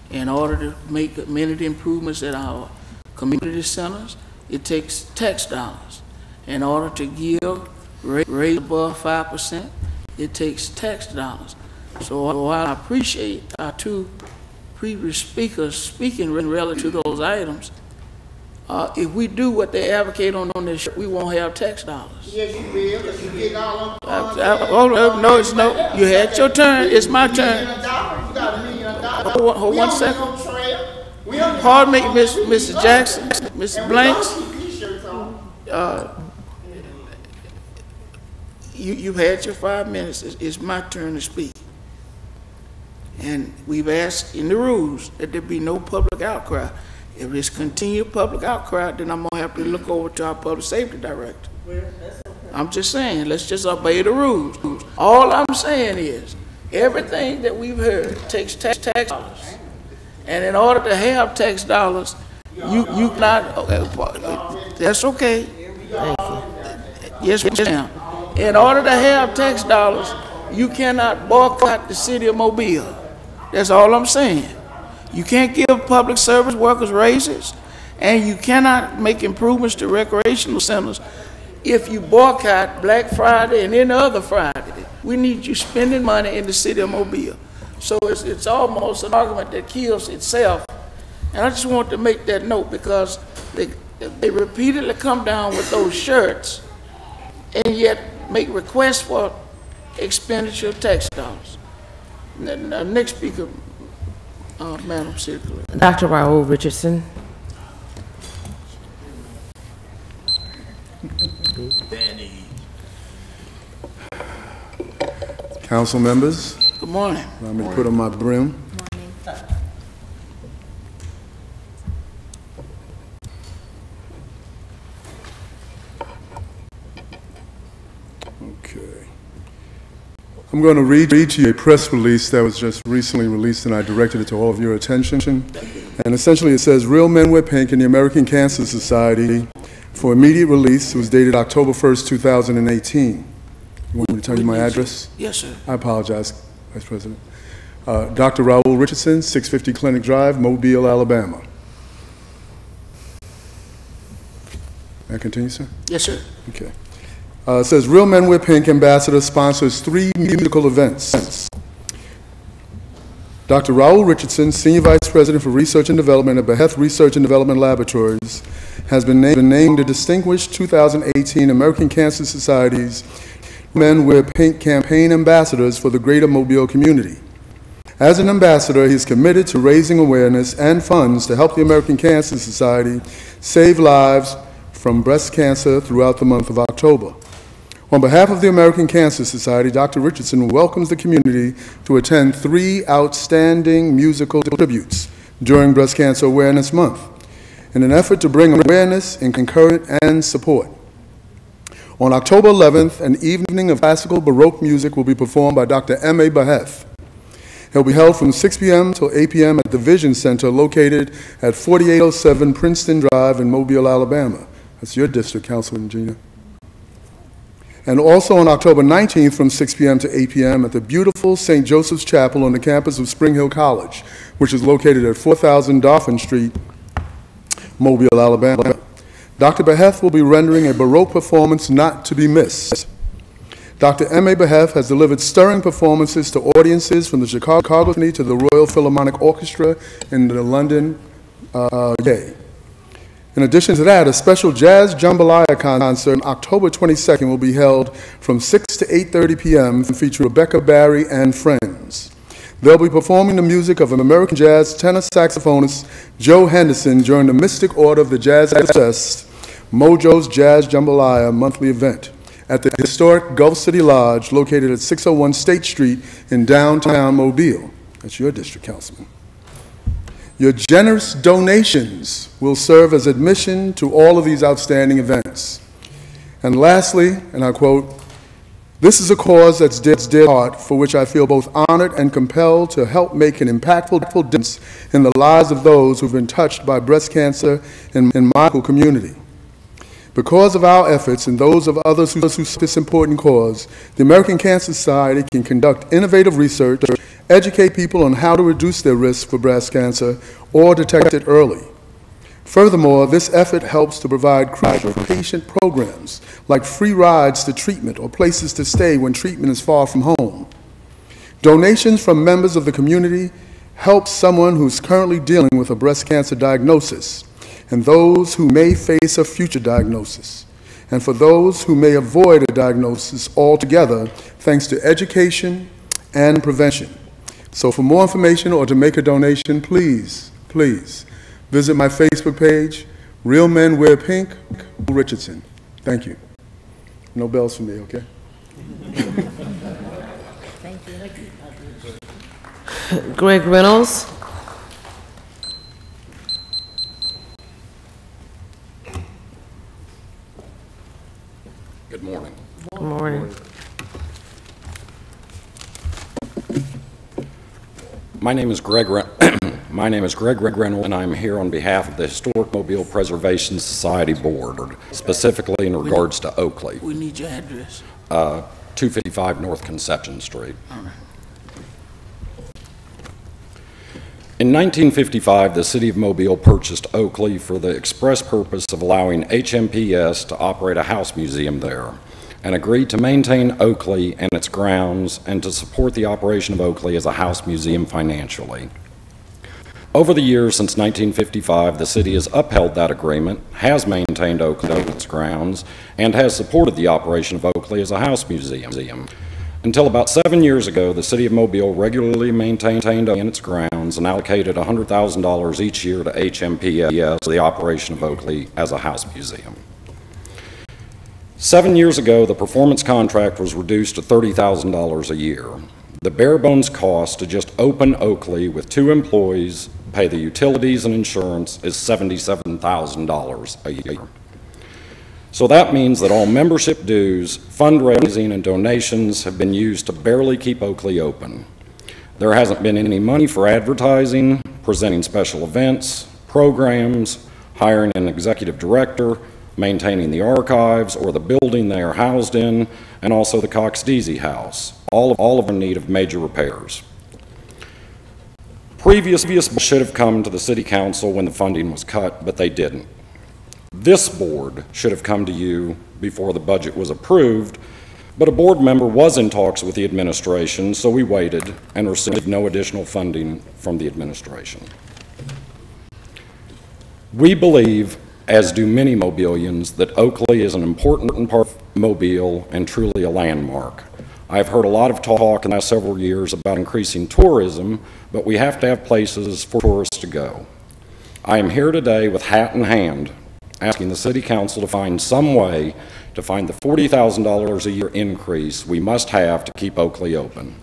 B: in order to make amenity improvements at our community centers. It takes tax dollars. In order to give raise above 5%, it takes tax dollars. So while I appreciate our 2 previous speakers speaking relative to those items, if we do what they advocate on this, we won't have tax dollars.
N: Yes, you will, because you get all of
B: them. No, it's no. You had your turn. It's my turn. Hold 1 second. Pardon me, Mr. Jackson, Mr. Blanks. You've had your 5 minutes. It's my turn to speak. And we've asked in the rules that there be no public outcry. If there's continued public outcry, then I'm going to have to look over to our public safety director. I'm just saying, let's just obey the rules. All I'm saying is, everything that we've heard takes tax dollars. And in order to have tax dollars, you not, that's okay.
F: Thank you.
B: Yes, ma'am. In order to have tax dollars, you cannot boycott the city of Mobile. That's all I'm saying. You can't give public service workers raises, and you cannot make improvements to recreational centers if you boycott Black Friday and any other Friday. We need you spending money in the city of Mobile. So it's almost an argument that kills itself. And I just want to make that note because they repeatedly come down with those shirts and yet make requests for expenditure of tax dollars. Next speaker, Madam City Clerk.
F: Dr. Raul Richardson.
A: Council members.
B: Good morning.
A: Allow me to put on my brim. Okay. I'm going to read to you a press release that was just recently released, and I directed it to all of your attention. And essentially it says, Real Men Wear Pink and the American Cancer Society for immediate release. It was dated October 1st, 2018. You want me to tell you my address?
B: Yes, sir.
A: I apologize, Vice President. Dr. Raul Richardson, 650 Clinic Drive, Mobile, Alabama. May I continue, sir?
B: Yes, sir.
A: Okay. It says, Real Men Wear Pink Ambassador sponsors 3 musical events. Dr. Raul Richardson, Senior Vice President for Research and Development at Beheth Research and Development Laboratories, has been named the Distinguished 2018 American Cancer Society's Men Wear Pink campaign ambassadors for the greater Mobile community. As an ambassador, he is committed to raising awareness and funds to help the American Cancer Society save lives from breast cancer throughout the month of October. On behalf of the American Cancer Society, Dr. Richardson welcomes the community to attend 3 outstanding musical tributes during Breast Cancer Awareness Month in an effort to bring awareness, encourage, and support. On October 11th, an evening of classical Baroque music will be performed by Dr. M.A. Beheth. It will be held from 6 p.m. till 8 p.m. at the Vision Center located at 4807 Princeton Drive in Mobile, Alabama. That's your district, Councilman Gina. And also on October 19th from 6 p.m. to 8 p.m. at the beautiful St. Joseph's Chapel on the campus of Spring Hill College, which is located at 4000 Dauphin Street, Mobile, Alabama. Dr. Beheth will be rendering a Baroque performance not to be missed. Dr. M.A. Beheth has delivered stirring performances to audiences from the Chicago Symphony to the Royal Philharmonic Orchestra in the London, UK. In addition to that, a special jazz jambalaya concert on October 22nd will be held from 6 to 8:30 p.m. featuring Rebecca Barry and friends. They'll be performing the music of an American jazz tenor saxophonist Joe Henderson during the Mystic Order of the Jazz Fest, Mojo's Jazz Jambalaya monthly event at the historic Gulf City Lodge located at 601 State Street in downtown Mobile. That's your district, Councilman. Your generous donations will serve as admission to all of these outstanding events. And lastly, and I quote, "This is a cause that's dear heart, for which I feel both honored and compelled to help make an impactful difference in the lives of those who've been touched by breast cancer in my local community. Because of our efforts and those of others who support this important cause, the American Cancer Society can conduct innovative research, educate people on how to reduce their risk for breast cancer or detect it early. Furthermore, this effort helps to provide crucial patient programs like free rides to treatment or places to stay when treatment is far from home. Donations from members of the community help someone who's currently dealing with a breast cancer diagnosis and those who may face a future diagnosis, and for those who may avoid a diagnosis altogether thanks to education and prevention. So for more information or to make a donation, please visit my Facebook page, Real Men Wear Pink, Richardson. Thank you. No bells for me, okay?
F: Thank you. Greg Reynolds.
O: Good morning.
F: Good morning.
O: My name is Greg My name is Greg Reynolds, and I'm here on behalf of the Historic Mobile Preservation Society Board, specifically in regards to Oakley.
B: We need your address.
O: 255 North Conception Street.
B: All right.
O: In 1955, the City of Mobile purchased Oakley for the express purpose of allowing HMPS to operate a house museum there, and agreed to maintain Oakley and its grounds and to support the operation of Oakley as a house museum financially. Over the years since 1955, the city has upheld that agreement, has maintained Oakley and its grounds, and has supported the operation of Oakley as a house museum. Until about 7 years ago, the City of Mobile regularly maintained Oakley and its grounds and allocated $100,000 each year to HMPS for the operation of Oakley as a house museum. 7 years ago, the performance contract was reduced to $30,000 a year. The bare bones cost to just open Oakley with 2 employees, pay the utilities and insurance, is $77,000 a year. So that means that all membership dues, fundraising, and donations have been used to barely keep Oakley open. There hasn't been any money for advertising, presenting special events, programs, hiring an executive director, maintaining the archives or the building they are housed in, and also the Cox-Deasy House, all of in need of major repairs. Previous should have come to the City Council when the funding was cut, but they didn't. This board should have come to you before the budget was approved, but a board member was in talks with the administration, so we waited and received no additional funding from the administration. We believe, as do many Mobilians, that Oakley is an important part of Mobile and truly a landmark. I've heard a lot of talk in the last several years about increasing tourism, but we have to have places for tourists to go. I am here today with hat in hand, asking the City Council to find some way to find the $40,000 a year increase we must have to keep Oakley open.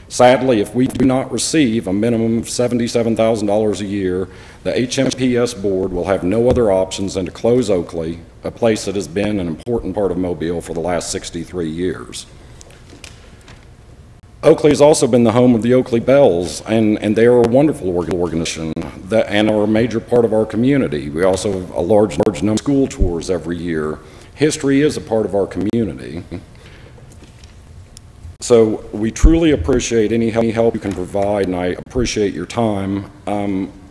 O: Sadly, if we do not receive a minimum of $77,000 a year, the HMPS board will have no other options than to close Oakley, a place that has been an important part of Mobile for the last 63 years. Oakley has also been the home of the Oakley Bells, and they are a wonderful organization and are a major part of our community. We also have a large number of school tours every year. History is a part of our community. So we truly appreciate any help you can provide, and I appreciate your time.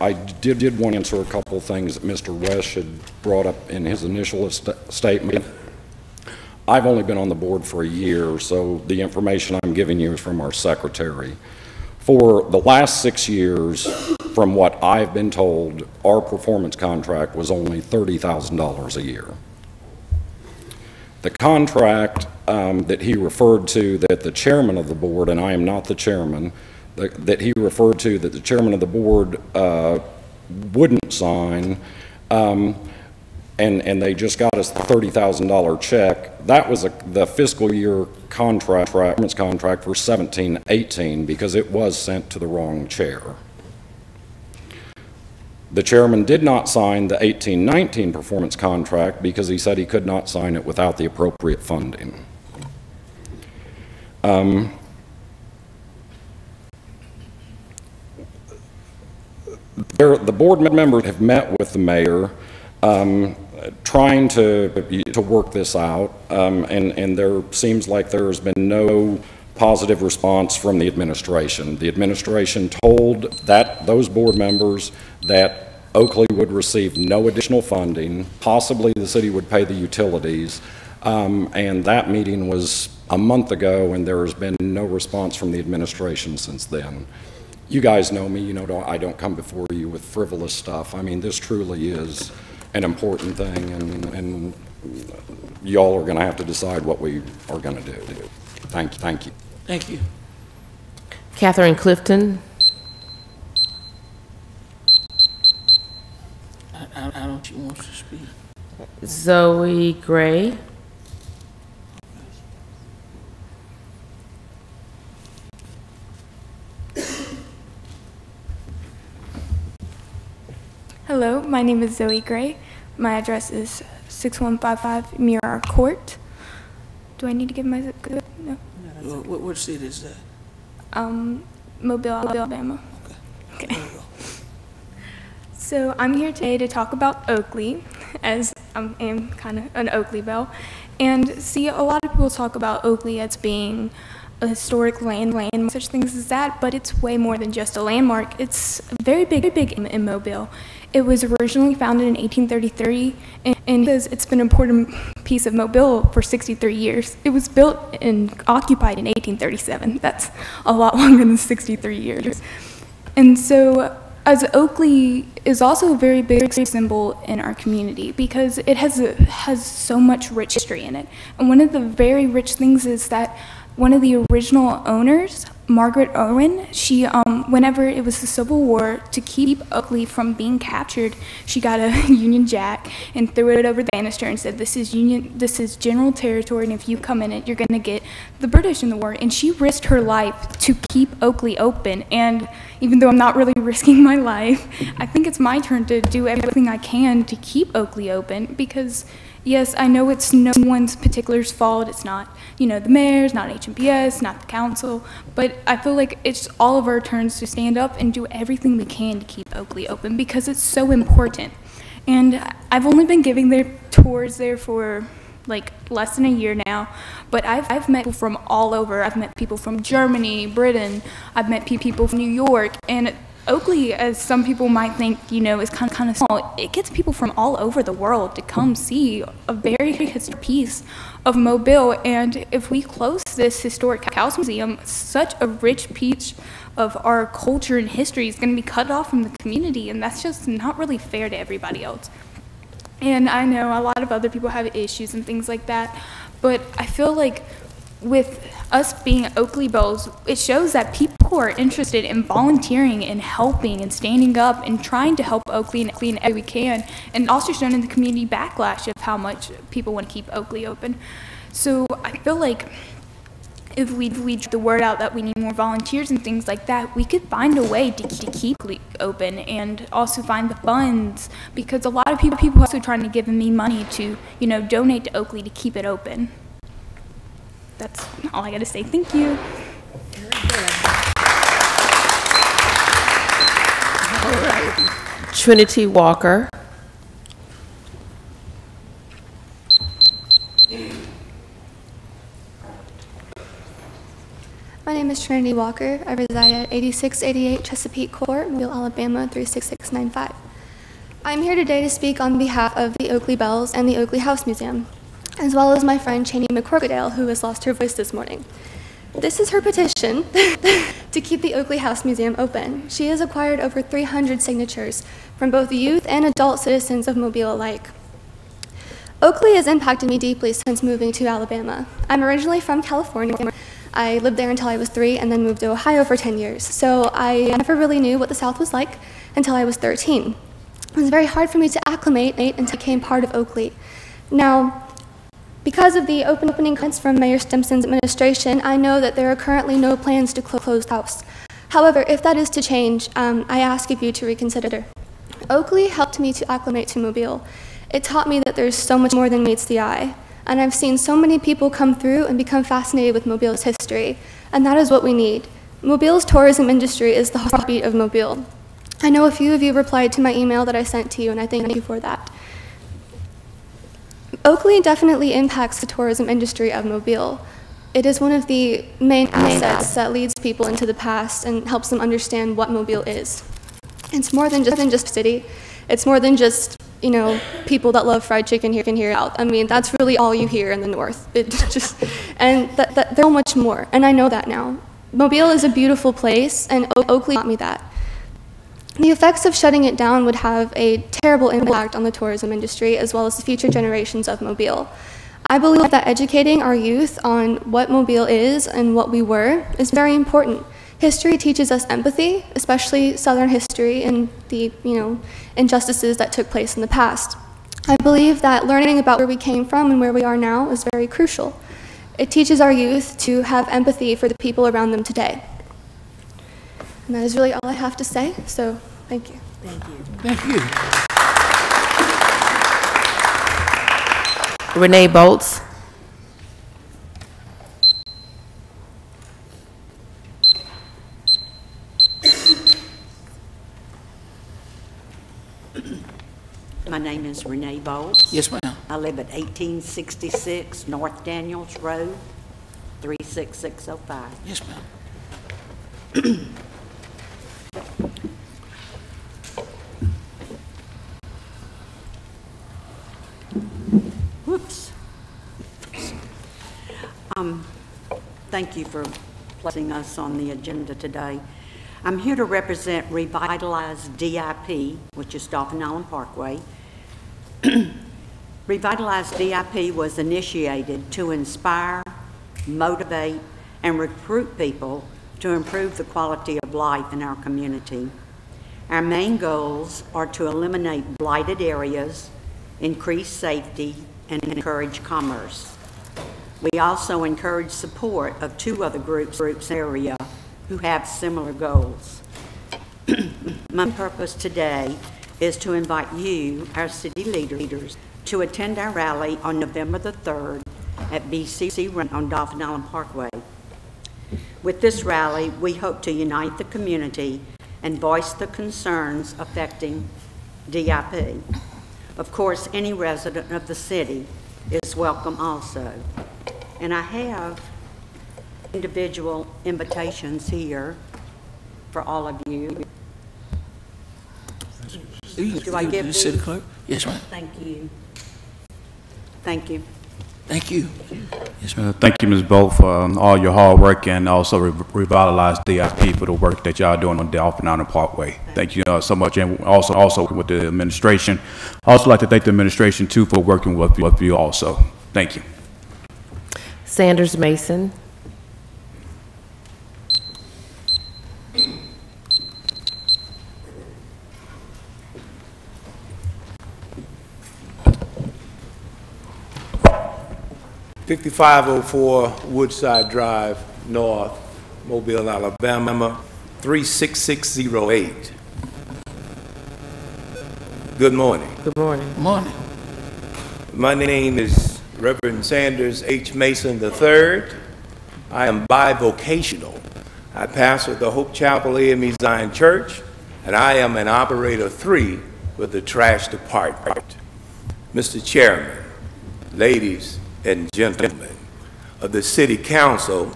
O: I did want to answer a couple of things that Mr. West had brought up in his initial statement. I've only been on the board for a year, so the information I'm giving you is from our secretary. For the last 6 years, from what I've been told, our performance contract was only $30,000 a year. The contract that he referred to that the chairman of the board, and I am not the chairman, that he referred to that the chairman of the board wouldn't sign, and they just got us the $30,000 check. That was the fiscal year contract for 17-18 because it was sent to the wrong chair. The chairman did not sign the 18-19 performance contract because he said he could not sign it without the appropriate funding. The board members have met with the mayor trying to work this out, and there seems like there has been no positive response from the administration. The administration told those board members that Oakley would receive no additional funding, possibly the city would pay the utilities, and that meeting was a month ago, and there has been no response from the administration since then. You guys know me, you know I don't come before you with frivolous stuff. I mean, this truly is an important thing, and y'all are going to have to decide what we are going to do. Thank you. Thank you.
B: Thank you.
F: Catherine Clifton.
B: I don't you want to speak?
F: Zoe Gray.
P: Hello, my name is Zoe Gray. My address is 6155 Mirar Court. Do I need to give my zip code? No.
B: What city is that?
P: Mobile, Alabama.
B: Okay.
P: So I'm here today to talk about Oakley, as I am kind of an Oakley Belle. And see, a lot of people talk about Oakley as being a historic landmark, such things as that, but it's way more than just a landmark. It's very big in Mobile. It was originally founded in 1833, and it's been an important piece of Mobile for 63 years. It was built and occupied in 1837. That's a lot longer than 63 years. And so, as Oakley is also a very big symbol in our community because it has so much rich history in it. And one of the very rich things is that one of the original owners, Margaret Owen, she, whenever it was the Civil War, to keep Oakley from being captured, she got a Union Jack and threw it over the banister and said, this is general territory, and if you come in it, you're gonna get the British in the war. And she risked her life to keep Oakley open. And even though I'm not really risking my life, I think it's my turn to do everything I can to keep Oakley open because yes, I know it's no one's particular's fault. It's not, the mayor's, not HMPS, not the council, but I feel like it's all of our turns to stand up and do everything we can to keep Oakley open because it's so important. And I've only been giving their tours there for like less than a year now, but I've met people from all over. I've met people from Germany, Britain. I've met people from New York, and Oakley, as some people might think, is kind of small. It gets people from all over the world to come see a very historic piece of Mobile. And if we close this historic house museum, such a rich piece of our culture and history is going to be cut off from the community, and that's just not really fair to everybody else. And I know a lot of other people have issues and things like that, but I feel like with us being Oakley Belles, it shows that people are interested in volunteering and helping and standing up and trying to help Oakley in any way we can, and also shown in the community backlash of how much people want to keep Oakley open. So I feel like if we get the word out that we need more volunteers and things like that, we could find a way to keep Oakley open and also find the funds, because a lot of people are also trying to give me money to, donate to Oakley to keep it open. That's all I got to say. Thank you.
F: All right. Trinity Walker.
Q: My name is Trinity Walker. I reside at 8688 Chesapeake Court, Mobile, Alabama 36695. I'm here today to speak on behalf of the Oakley Belles and the Oakley House Museum, as well as my friend Cheney McCorkadale, who has lost her voice this morning. This is her petition to keep the Oakley House Museum open. She has acquired over 300 signatures from both youth and adult citizens of Mobile alike. Oakley has impacted me deeply since moving to Alabama. I'm originally from California. I lived there until I was 3 and then moved to Ohio for 10 years. So I never really knew what the South was like until I was 13. It was very hard for me to acclimate and became part of Oakley. Now, because of the opening comments from Mayor Stimson's administration, I know that there are currently no plans to close the house. However, if that is to change, I ask of you to reconsider. Oakley helped me to acclimate to Mobile. It taught me that there's so much more than meets the eye. And I've seen so many people come through and become fascinated with Mobile's history, and that is what we need. Mobile's tourism industry is the heartbeat of Mobile. I know a few of you replied to my email that I sent to you, and I thank you for that. Oakley definitely impacts the tourism industry of Mobile. It is one of the main assets that leads people into the past and helps them understand what Mobile is. It's more than just a city. It's more than just, people that love fried chicken here can hear out. I mean, that's really all you hear in the North. There's so much more, and I know that now. Mobile is a beautiful place, and Oakley taught me that. The effects of shutting it down would have a terrible impact on the tourism industry as well as the future generations of Mobile. I believe that educating our youth on what Mobile is and what we were is very important. History teaches us empathy, especially Southern history and the, injustices that took place in the past. I believe that learning about where we came from and where we are now is very crucial. It teaches our youth to have empathy for the people around them today. And that is really all I have to say, so thank you.
F: Thank you.
B: Thank you.
F: Renee Bolts.
R: My name is Renee Bowles.
B: Yes, ma'am.
R: I live at 1866 North Daniels Road, 36605.
B: Yes, ma'am.
R: Whoops. Thank you for placing us on the agenda today. I'm here to represent Revitalize DIP, which is Dauphin Island Parkway. Revitalize DIP was initiated to inspire, motivate, and recruit people to improve the quality of life in our community. Our main goals are to eliminate blighted areas, increase safety, and encourage commerce. We also encourage support of two other groups in the area who have similar goals. My purpose today is to invite you, our city leaders, to attend our rally on November the 3rd at BCC Run on Dauphin Island Parkway. With this rally, we hope to unite the community and voice the concerns affecting DIP. Of course, any resident of the city is welcome also. And I have individual invitations here for all of you. Do I give these?
B: City Clerk? Yes, ma'am.
R: Thank you. Thank you.
B: Thank you. Yes, ma'am.
E: Thank you, Ms. Bolt, for all your hard work and also Revitalize DIP for the work that y'all doing on Dauphin Island Parkway. Thank you so much, and also with the administration. I also like to thank the administration too for working with you also. Thank you.
F: Sanders Mason.
S: $5504 Woodside Drive, North, Mobile, Alabama, 36608. Good morning.
F: Good morning.
B: Good morning.
S: My name is Reverend Sanders H. Mason III. I am bivocational. I pastor the Hope Chapel AME Zion Church, and I am an operator 3 with the trash department. Mr. Chairman, ladies and gentlemen of the City Council,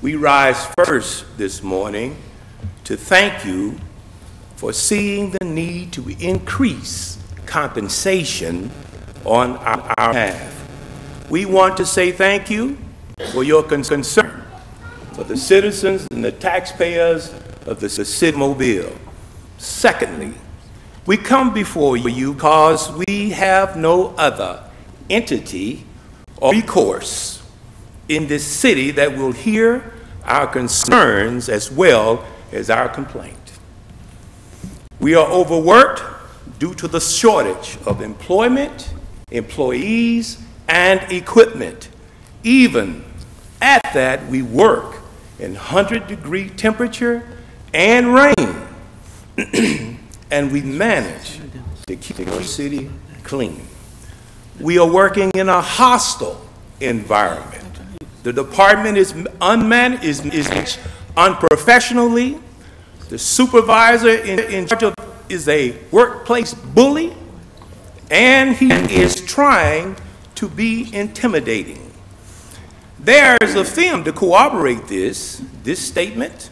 S: we rise first this morning to thank you for seeing the need to increase compensation on our behalf. We want to say thank you for your concern for the citizens and the taxpayers of the city of Mobile. Secondly, we come before you because we have no other entity or recourse in this city that will hear our concerns as well as our complaint. We are overworked due to the shortage of employment, employees, and equipment. Even at that, we work in 100-degree temperature and rain, and we manage to keep our city clean. We are working in a hostile environment. The department is unmanaged unprofessionally. The supervisor in charge of is a workplace bully, and he is trying to be intimidating. There is a film to corroborate this statement,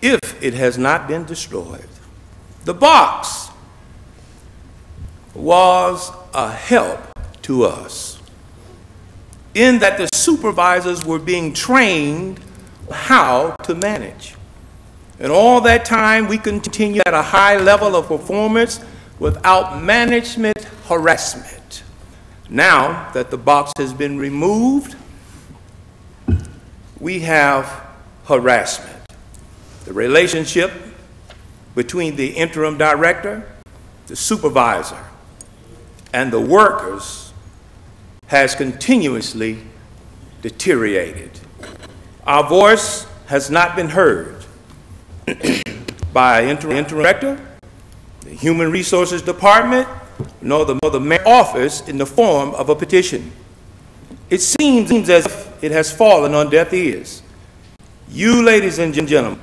S: if it has not been destroyed. The box was a help to us in that the supervisors were being trained how to manage. And all that time, we continue at a high level of performance without management harassment. Now that the box has been removed, we have harassment. The relationship between the interim director, the supervisor, and the workers has continuously deteriorated. Our voice has not been heard by interim director, the Human Resources Department, nor the mayor's office in the form of a petition. It seems as if it has fallen on deaf ears. You, ladies and gentlemen,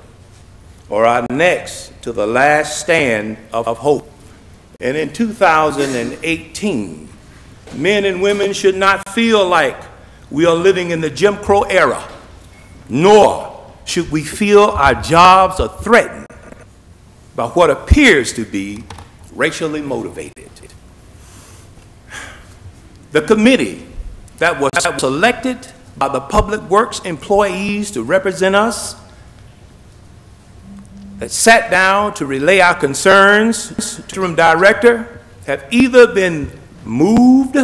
S: are our next to the last stand of hope. And in 2018, men and women should not feel like we are living in the Jim Crow era, nor should we feel our jobs are threatened by what appears to be racially motivated. The committee that was selected by the Public Works employees to represent us, that sat down to relay our concerns to the interim director, have either been moved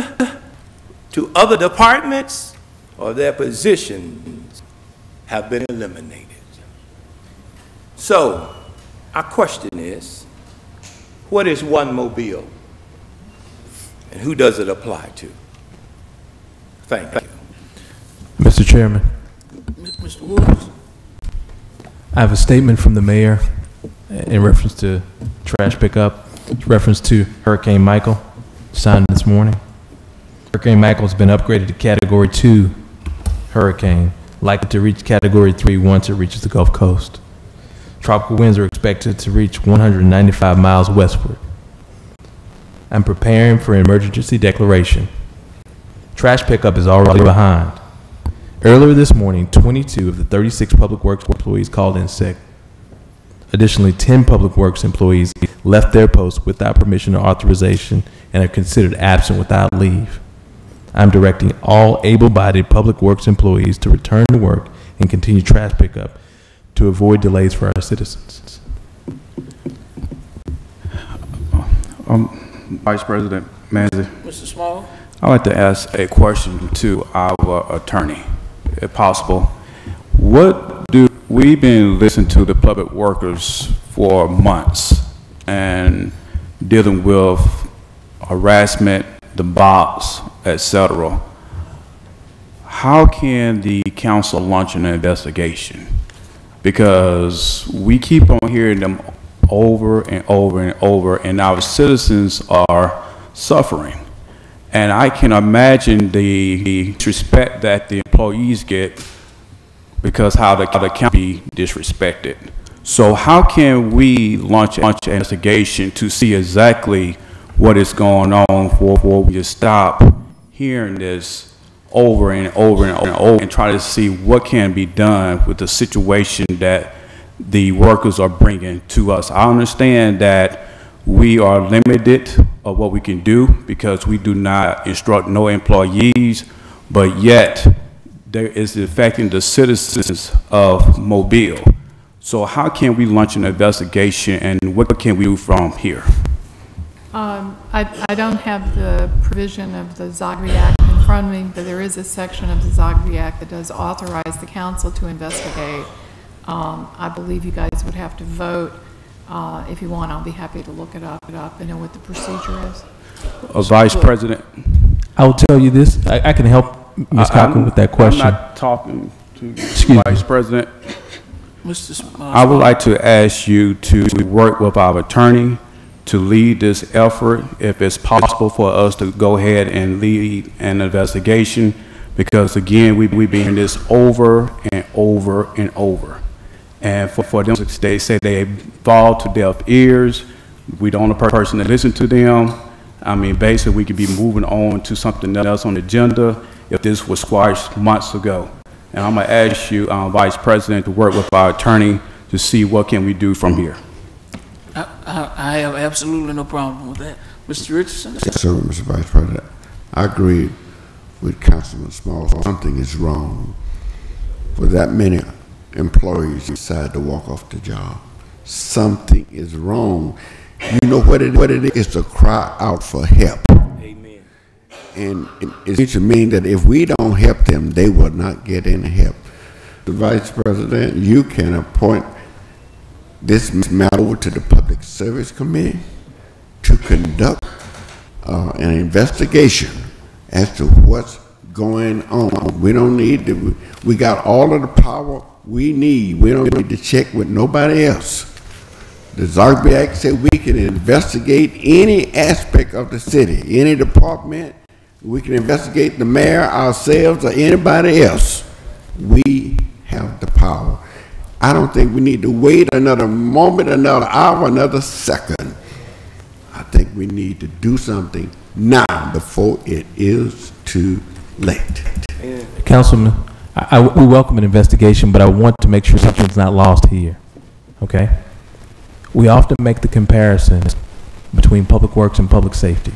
S: to other departments or their positions have been eliminated. So, our question is, what is One Mobile? And who does it apply to? Thank you.
T: Mr. Chairman,
B: Mr. Woods?
T: I have a statement from the mayor in reference to trash pickup, reference to Hurricane Michael, signed this morning. Hurricane Michael has been upgraded to Category 2 hurricane, likely to reach Category 3 once it reaches the Gulf Coast. Tropical winds are expected to reach 195 miles westward. I'm preparing for an emergency declaration. Trash pickup is already behind. Earlier this morning, 22 of the 36 Public Works employees called in sick. Additionally, 10 Public Works employees left their posts without permission or authorization and are considered absent without leave. I'm directing all able-bodied Public Works employees to return to work and continue trash pickup to avoid delays for our citizens.
E: Vice President Manzi.
B: Mr. Small?
E: I'd like to ask a question to our attorney, if possible. We've been listening to the public workers for months and dealing with harassment, the box, etc. How can the council launch an investigation? Because we keep on hearing them over and over and over, and our citizens are suffering. And I can imagine the disrespect that the employees get because how the county be disrespected. So how can we launch an investigation to see exactly what is going on before we just stop hearing this over and over and over and try to see what can be done with the situation that the workers are bringing to us? I understand that we are limited of what we can do because we do not instruct no employees, but yet there is affecting the citizens of Mobile. So how can we launch an investigation and what can we do from here?
U: I don't have the provision of the Zogby Act in front of me, but there is a section of the Zogby Act that does authorize the council to investigate. I believe you guys would have to vote. If you want, I'll be happy to look it up and know what the procedure is.
E: Vice President?
T: I will tell you this. I can help Ms. Cochran with that question.
E: I'm not talking to
T: Excuse
E: Vice
T: me.
E: President.
B: Mr.
E: I would like to ask you to work with our attorney to lead this effort, if it's possible for us to go ahead and lead an investigation, because again, we've been hearing this over and over and over. And for them to say they fall to deaf ears, we don't have a person to listen to them. I mean, basically, we could be moving on to something else on the agenda if this was squashed months ago. And I'm going to ask you, Vice President, to work with our attorney to see what can we do from here.
B: I have absolutely no problem with that. Mr. Richardson?
C: Yes, sir, Mr. Vice President. I agree with Councilman Small. Something is wrong for that many employees decide to walk off the job. Something is wrong. You know what it is? It's to cry out for help.
S: Amen.
C: And it seems to mean that if we don't help them, they will not get any help. The Vice President, you can appoint this matter over to the Public Service Committee to conduct an investigation as to what's going on. We don't need to, we got all of the power we need. We don't need to check with nobody else. The Zogby Act said we can investigate any aspect of the city, any department. We can investigate the mayor, ourselves, or anybody else. We have the power. I don't think we need to wait another moment, another hour, another second. think we need to do something now before it is too late.
T: Councilman, we welcome an investigation, but I want to make sure something's not lost here, okay? We often make the comparison between public works and public safety.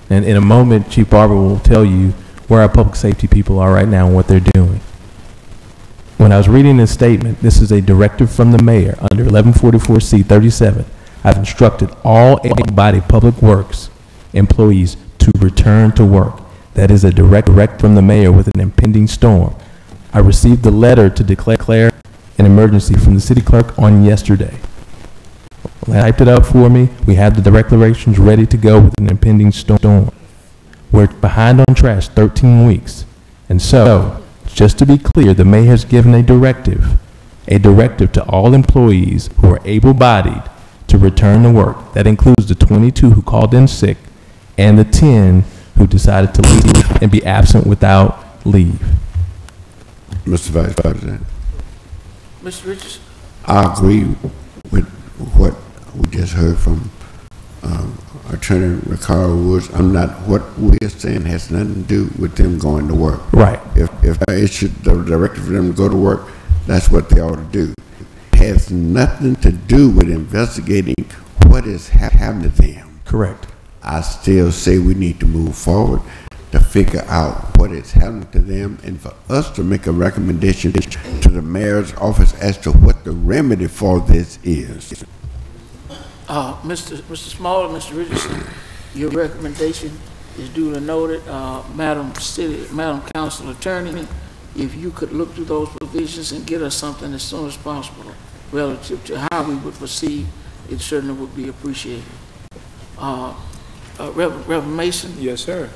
T: And in a moment, Chief Barber will tell you where our public safety people are right now and what they're doing. When I was reading this statement, this is a directive from the mayor under 1144C37. I've instructed all able-bodied public works employees to return to work. That is a direct from the mayor with an impending storm. I received the letter to declare an emergency from the city clerk on yesterday. They typed it up for me. We have the declarations ready to go with an impending storm. We're behind on trash 13 weeks. And so, just to be clear, the mayor has given a directive to all employees who are able-bodied to return to work. That includes the 22 who called in sick and the 10 who decided to leave and be absent without leave.
C: Mr. Vice President.
B: Mr. Richards?
C: I agree with what we just heard from Attorney Ricardo Woods. What we're saying has nothing to do with them going to work.
T: Right.
C: If I issued the directive for them to go to work, that's what they ought to do. It has nothing to do with investigating what is happening to them.
T: Correct.
C: I still say we need to move forward to figure out what is happening to them and for us to make a recommendation to the mayor's office as to what the remedy for this is.
B: Mr. Small and Mr. Richardson, your recommendation is duly noted. Madam Council Attorney, if you could look through those provisions and get us something as soon as possible relative to how we would proceed, it certainly would be appreciated. Reverend Mason?
S: Yes, sir.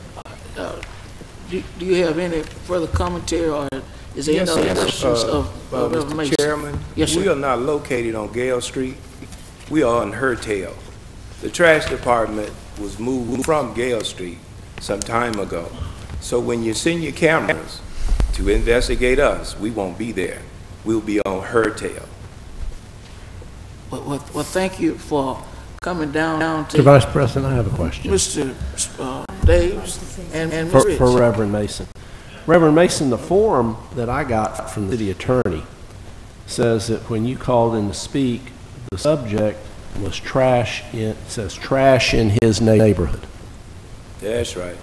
B: Do you have any further commentary, or is there any other questions of Reverend Mason?
S: Mr. Chairman,
B: yes, sir.
S: We are not located on Gale Street. We are on Hertail. The trash department was moved from Gale Street some time ago. So when you send your cameras to investigate us, we won't be there. We'll be on Hertail.
B: Well, thank you for coming down to...
J: Mr. Vice President, I have a question.
B: Mr. Davis and Ms. Rich.
J: For Reverend Mason. Reverend Mason, the form that I got from the city attorney says that when you called in to speak, the subject was trash in his neighborhood.
S: That's right.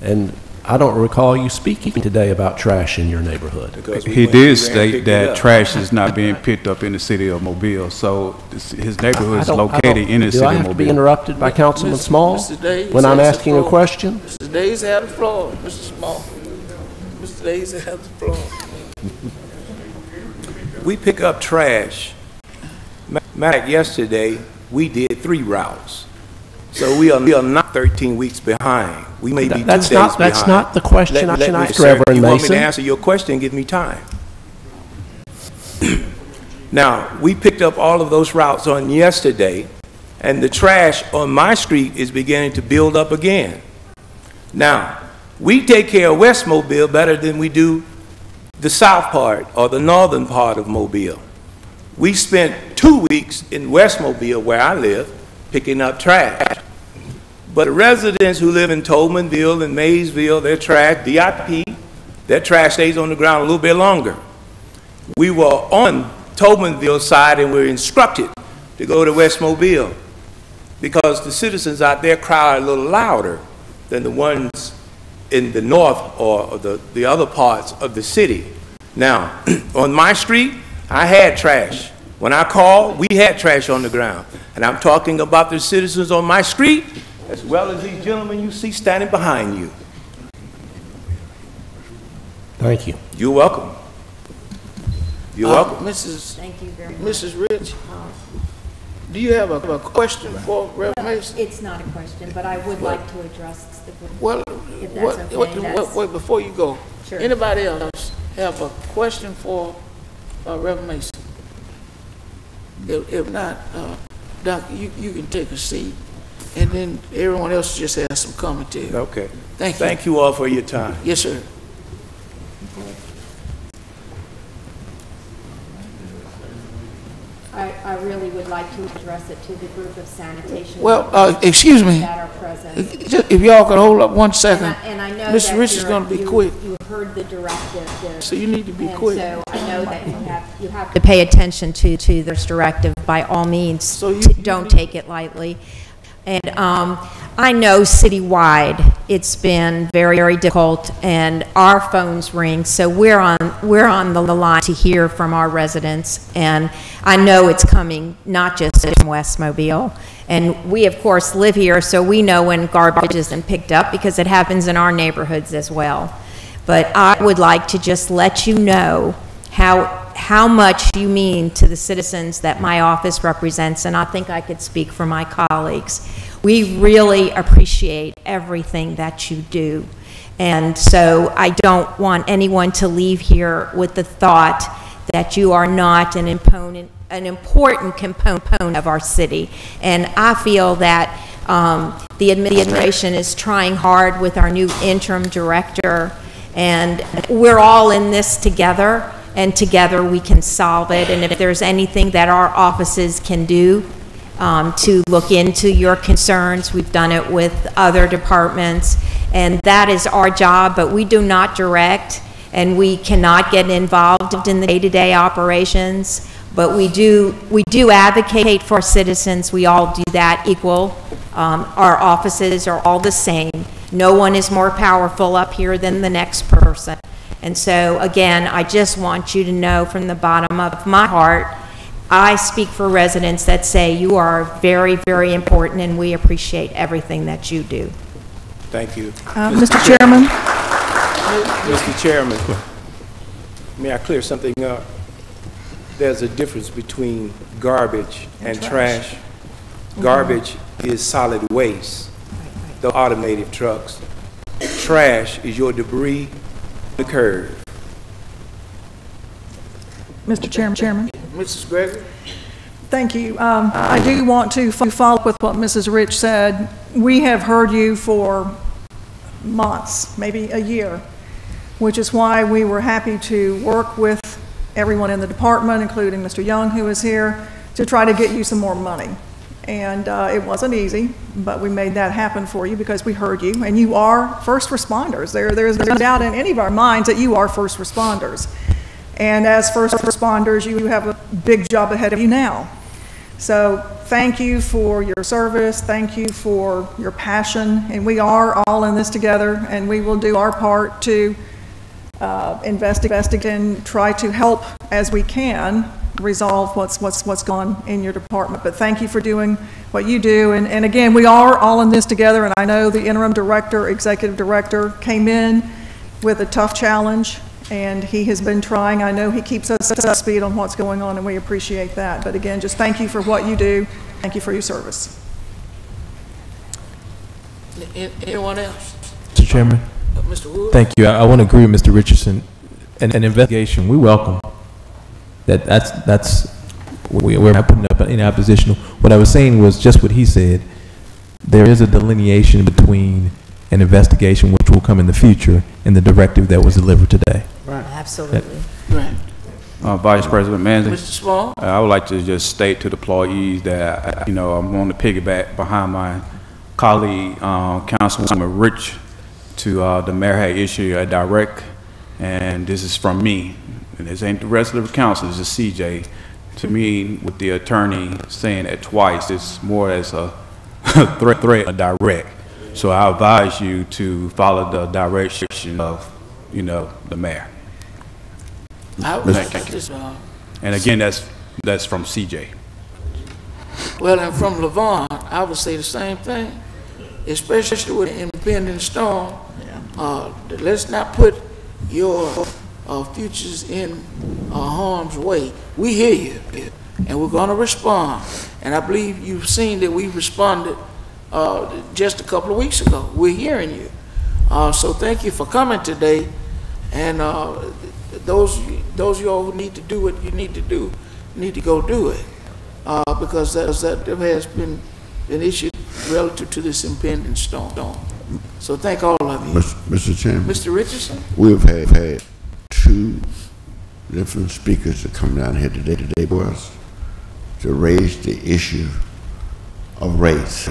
J: And I don't recall you speaking today about trash in your neighborhood.
E: He did state that trash is not being picked up in the city of Mobile, so his neighborhood is located in the city of Mobile.
J: Do I have to be interrupted by Councilman Small when I'm asking a question?
B: Mr. Days has the floor, Mr. Small. Mr. Days has the floor.
S: We pick up trash. Yesterday, we did 3 routes. So we are not 13 weeks behind. We may be 2 days behind.
J: That's not the question I asked, Reverend Mason.
S: You want me to answer your question? Give me time. Now, we picked up all of those routes on yesterday, and the trash on my street is beginning to build up again. Now, we take care of West Mobile better than we do the south part or the northern part of Mobile. We spent 2 weeks in West Mobile, where I live, picking up trash. But the residents who live in Tolmanville and Maysville, their trash, DIP, their trash stays on the ground a little bit longer. We were on Tolmanville side and we were instructed to go to West Mobile because the citizens out there cry a little louder than the ones in the north or the other parts of the city. Now, on my street, I had trash. When I called, we had trash on the ground. And I'm talking about the citizens on my street, as well as these gentlemen you see standing behind you.
J: Thank you.
S: You're welcome. You're welcome.
B: Thank you very much. Mrs. Rich, do you have a question for Reverend Mason?
I: It's not a question, but I would like to address the group.
B: Well,
I: if that's okay.
B: wait, before you go,
I: Sure.
B: Anybody else have a question for Reverend Mason? If not, Doc, you can take a seat, and then everyone else just has some commentary.
S: Okay.
B: Thank you.
S: Thank you all for your time.
B: Yes, sir.
I: I really would like to address it to the group of sanitation.
B: Well, excuse me.
I: That are present.
B: If y'all could hold up one second.
I: And I know
B: Mr.
I: that
B: Rich is going to be quick.
I: You heard the directive.
B: So you need to be
I: and
B: quick.
I: So I know that you have to pay attention to this directive by all means.
B: So
I: don't take it lightly. And I know citywide it's been very, very difficult, and our phones ring. So we're on the line to hear from our residents, and I know it's coming not just from West Mobile. And we, of course, live here, so we know when garbage isn't picked up because it happens in our neighborhoods as well. But I would like to just let you know how much you mean to the citizens that my office represents, and I think I could speak for my colleagues. We really appreciate everything that you do. And so I don't want anyone to leave here with the thought that you are not an important component of our city. And I feel that the administration is trying hard with our new interim director, and we're all in this together, and together we can solve it. And if there's anything that our offices can do to look into your concerns, we've done it with other departments, and that is our job. But we do not direct, and we cannot get involved in the day-to-day operations, but we do advocate for citizens. We all do that equal. Our offices are all the same. No one is more powerful up here than the next person. And so, again, I just want you to know from the bottom of my heart, I speak for residents that say you are very, very important, and we appreciate everything that you do.
S: Thank you.
G: Mr. Chairman.
S: Mr. Chairman, may I clear something up? There's a difference between garbage and trash. Garbage is solid waste, the automated trucks. Trash is your debris, the curb.
G: Mr. Chairman.
B: Mrs. Gregory.
G: Thank you. I do want to follow up with what Mrs. Rich said. We have heard you for months, maybe a year, which is why we were happy to work with everyone in the department, including Mr. Young, who is here, to try to get you some more money. And it wasn't easy, but we made that happen for you because we heard you, and you are first responders. There's no doubt in any of our minds that you are first responders. And as first responders, you have a big job ahead of you now. So thank you for your service, thank you for your passion, and we are all in this together, and we will do our part to investigate and try to help as we can resolve what's gone on in your department. But thank you for doing what you do, and again, we are all in this together, and I know the interim director, executive director came in with a tough challenge, and he has been trying. I know he keeps us up to speed on what's going on, and we appreciate that. But again, just thank you for what you do. Thank you for your service.
B: Anyone else?
T: Mr. Chairman.
B: Mr. Wood?
T: Thank you. I want to agree with Mr. Richardson. An investigation, we welcome. We're not putting up in opposition. What I was saying was just what he said. There is a delineation between an investigation, which will come in the future, and the directive that was delivered today.
B: Right.
F: Absolutely.
B: Right.
E: Vice President Manzi.
B: Mr. Small?
E: I would like to just state to the employees that, I want to piggyback behind my colleague, Councilwoman Rich, to the mayor had issued a direct, and this is from me, and this ain't the rest of the council, this is CJ. To me, with the attorney saying it twice, it's more as a threat, a direct. So I advise you to follow the direction of, the mayor. And again, that's from CJ.
B: Well, and from Lavon, I would say the same thing, especially with the impending storm. Let's not put your futures in harm's way. We hear you, and we're going to respond. And I believe you've seen that we responded just a couple of weeks ago. We're hearing you. So thank you for coming today. And those of y'all who need to do what you need to do, need to go do it. Because that has been an issue relative to this impending storm. So thank all of you.
C: Mr. Chairman.
B: Mr. Richardson?
C: We've had two different speakers that come down here today for us. to raise the issue of race.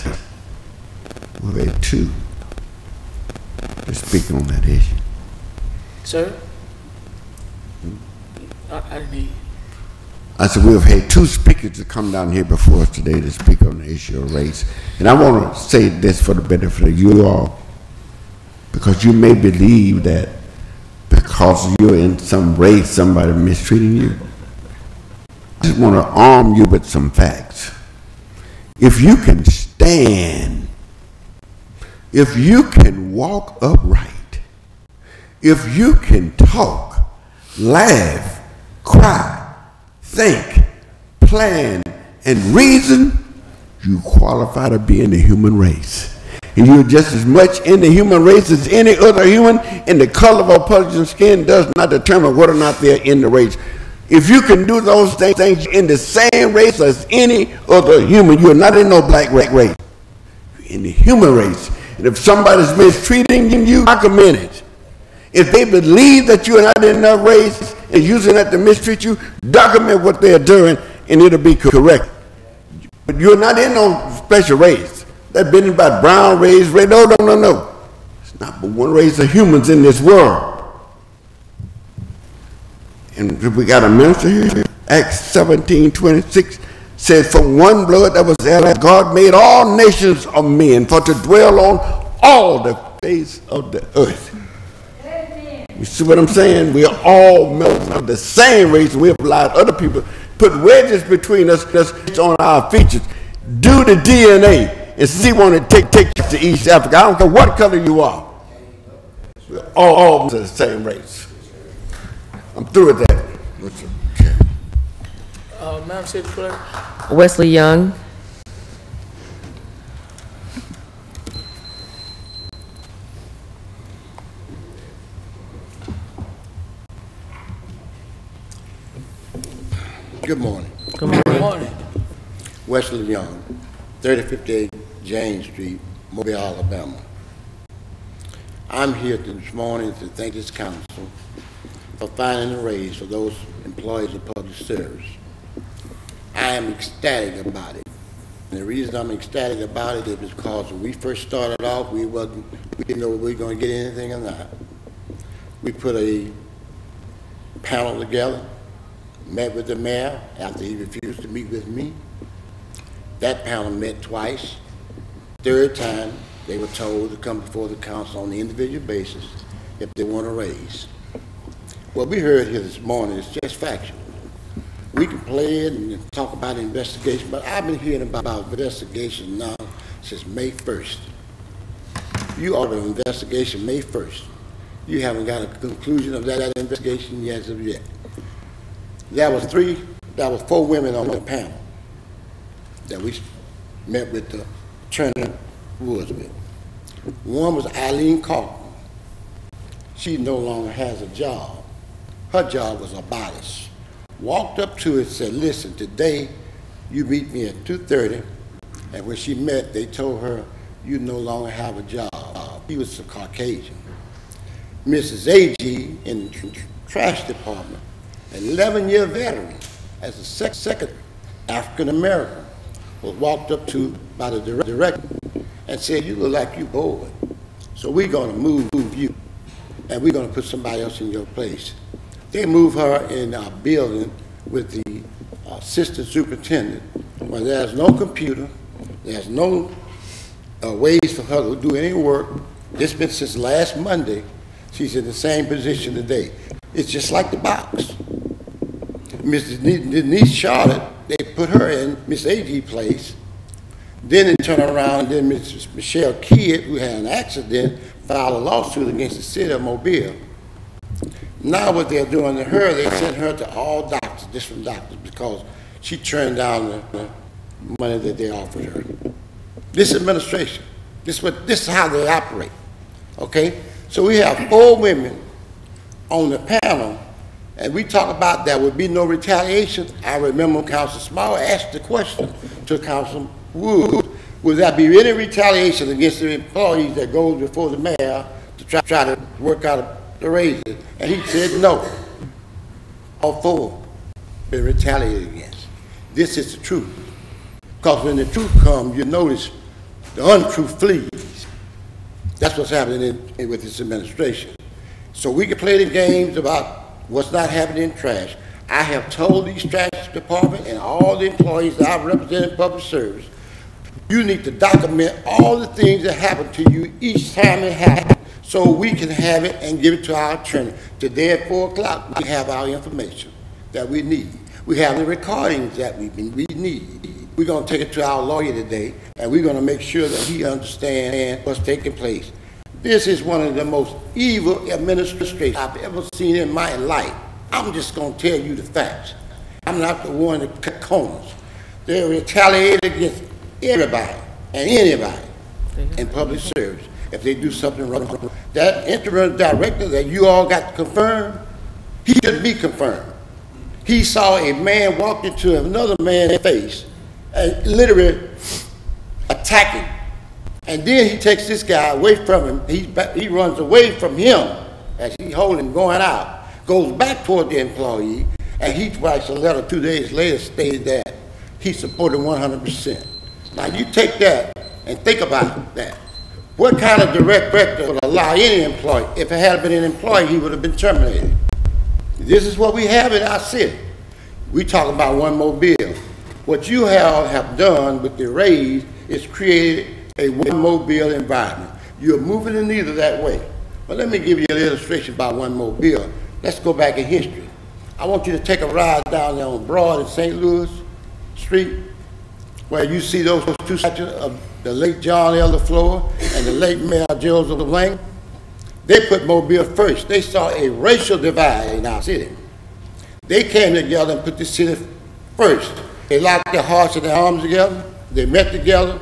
C: We've had two to speak on that issue.
B: Sir? I didn't hear you.
C: I said we've had two speakers to come down here before us today to speak on the issue of race. And I want to say this for the benefit of you all, because you may believe that because you're in some race, somebody mistreating you. I just want to arm you with some facts. If you can stand, if you can walk upright, if you can talk, laugh, cry, think, plan, and reason, you qualify to be in the human race. And you're just as much in the human race as any other human, and the color of a person's skin does not determine whether or not they're in the race. If you can do those things in the same race as any other human, you're not in no black race. You're in the human race. And if somebody's mistreating you, document it. If they believe that you're not in that race and using that to mistreat you, document what they're doing and it'll be correct. But you're not in no special race. That been about brown race, red. No. It's not but one race of humans in this world. And we got a minister here. Acts 17:26 says, from one blood that was there, God made all nations of men for to dwell on all the face of the earth. You see what I'm saying? We are all members of the same race. We have allowed other people put wedges between us on our features. Do the DNA and see when it take you to East Africa. I don't care what color you are. We're all of the same race. I'm through with that.
B: Madam City Clerk.
F: Wesley Young.
H: Good morning.
B: Good morning.
H: Wesley Young, 3058 James Street, Mobile, Alabama. I'm here this morning to thank this council for finding a raise for those employees of public service. I am ecstatic about it. And the reason I'm ecstatic about it is because when we first started off, we didn't know if we were going to get anything or not. We put a panel together, met with the mayor after he refused to meet with me. That panel met twice. Third time, they were told to come before the council on an individual basis if they want a raise. What we heard here this morning is just factual. We can play it and talk about investigation, but I've been hearing about investigation now since May 1st. You ordered an investigation May 1st. You haven't got a conclusion of that investigation yet as of yet. There was 4 women on the panel that we met with the Turner Woods with. One was Eileen Carter. She no longer has a job. Her job was abolished. Walked up to her and said, listen, today you meet me at 2:30, and when she met, they told her, you no longer have a job. He was a Caucasian. Mrs. A.G. in the trash department, an 11-year veteran as a second African-American, was walked up to by the director and said, you look like you bored, so we're going to move you, and we're going to put somebody else in your place. They moved her in our building with the assistant superintendent, where there's no computer, there's no ways for her to do any work. This been since last Monday. She's in the same position today. It's just like the box. Mrs. Denise Charlotte, they put her in Miss A.G. place. Then they turn around and then Mrs. Michelle Kidd, who had an accident, filed a lawsuit against the city of Mobile. Now what they're doing to her, they sent her to all doctors, different doctors, because she turned down the money that they offered her. This administration, this is how they operate, okay? So we have 4 women on the panel, and we talk about there would be no retaliation. I remember Councilor Small asked the question to Councilor Wood, would there be any retaliation against the employees that goes before the mayor to try to work out the raises? And he said no. All 4 been retaliated against. This is the truth. Because when the truth comes, you notice the untruth flees. That's what's happening with this administration. So we can play the games about what's not happening in trash. I have told these trash department and all the employees that I represent in public service, you need to document all the things that happen to you each time it happens so we can have it and give it to our attorney. Today at 4 o'clock, we have our information that we need. We have the recordings that we need. We're going to take it to our lawyer today, and we're going to make sure that he understands what's taking place. This is one of the most evil administrations I've ever seen in my life. I'm just going to tell you the facts. I'm not the one that cut corners. They're retaliated against everybody and anybody in public service if they do something wrong. That interim director that you all got confirmed, he shouldn't be confirmed. He saw a man walk into another man's face and literally attack him. And then he takes this guy away from him. He runs away from him as he's holding him going out, goes back toward the employee, and he writes a letter 2 days later stating that he supported 100%. Now you take that and think about that. What kind of director would allow any employee? If it had been an employee, he would have been terminated. This is what we have in our city. We talk about one Mobile. What you have done with the raise is created a one Mobile environment. You're moving the needle that way. But let me give you an illustration about one Mobile. Let's go back in history. I want you to take a ride down there on Broad in St. Louis Street, where you see those two statues of the late John L. LaFleur and the late Mayor Joseph Lang. They put Mobile first. They saw a racial divide in our city. They came together and put the city first. They locked their hearts and their arms together. They met together.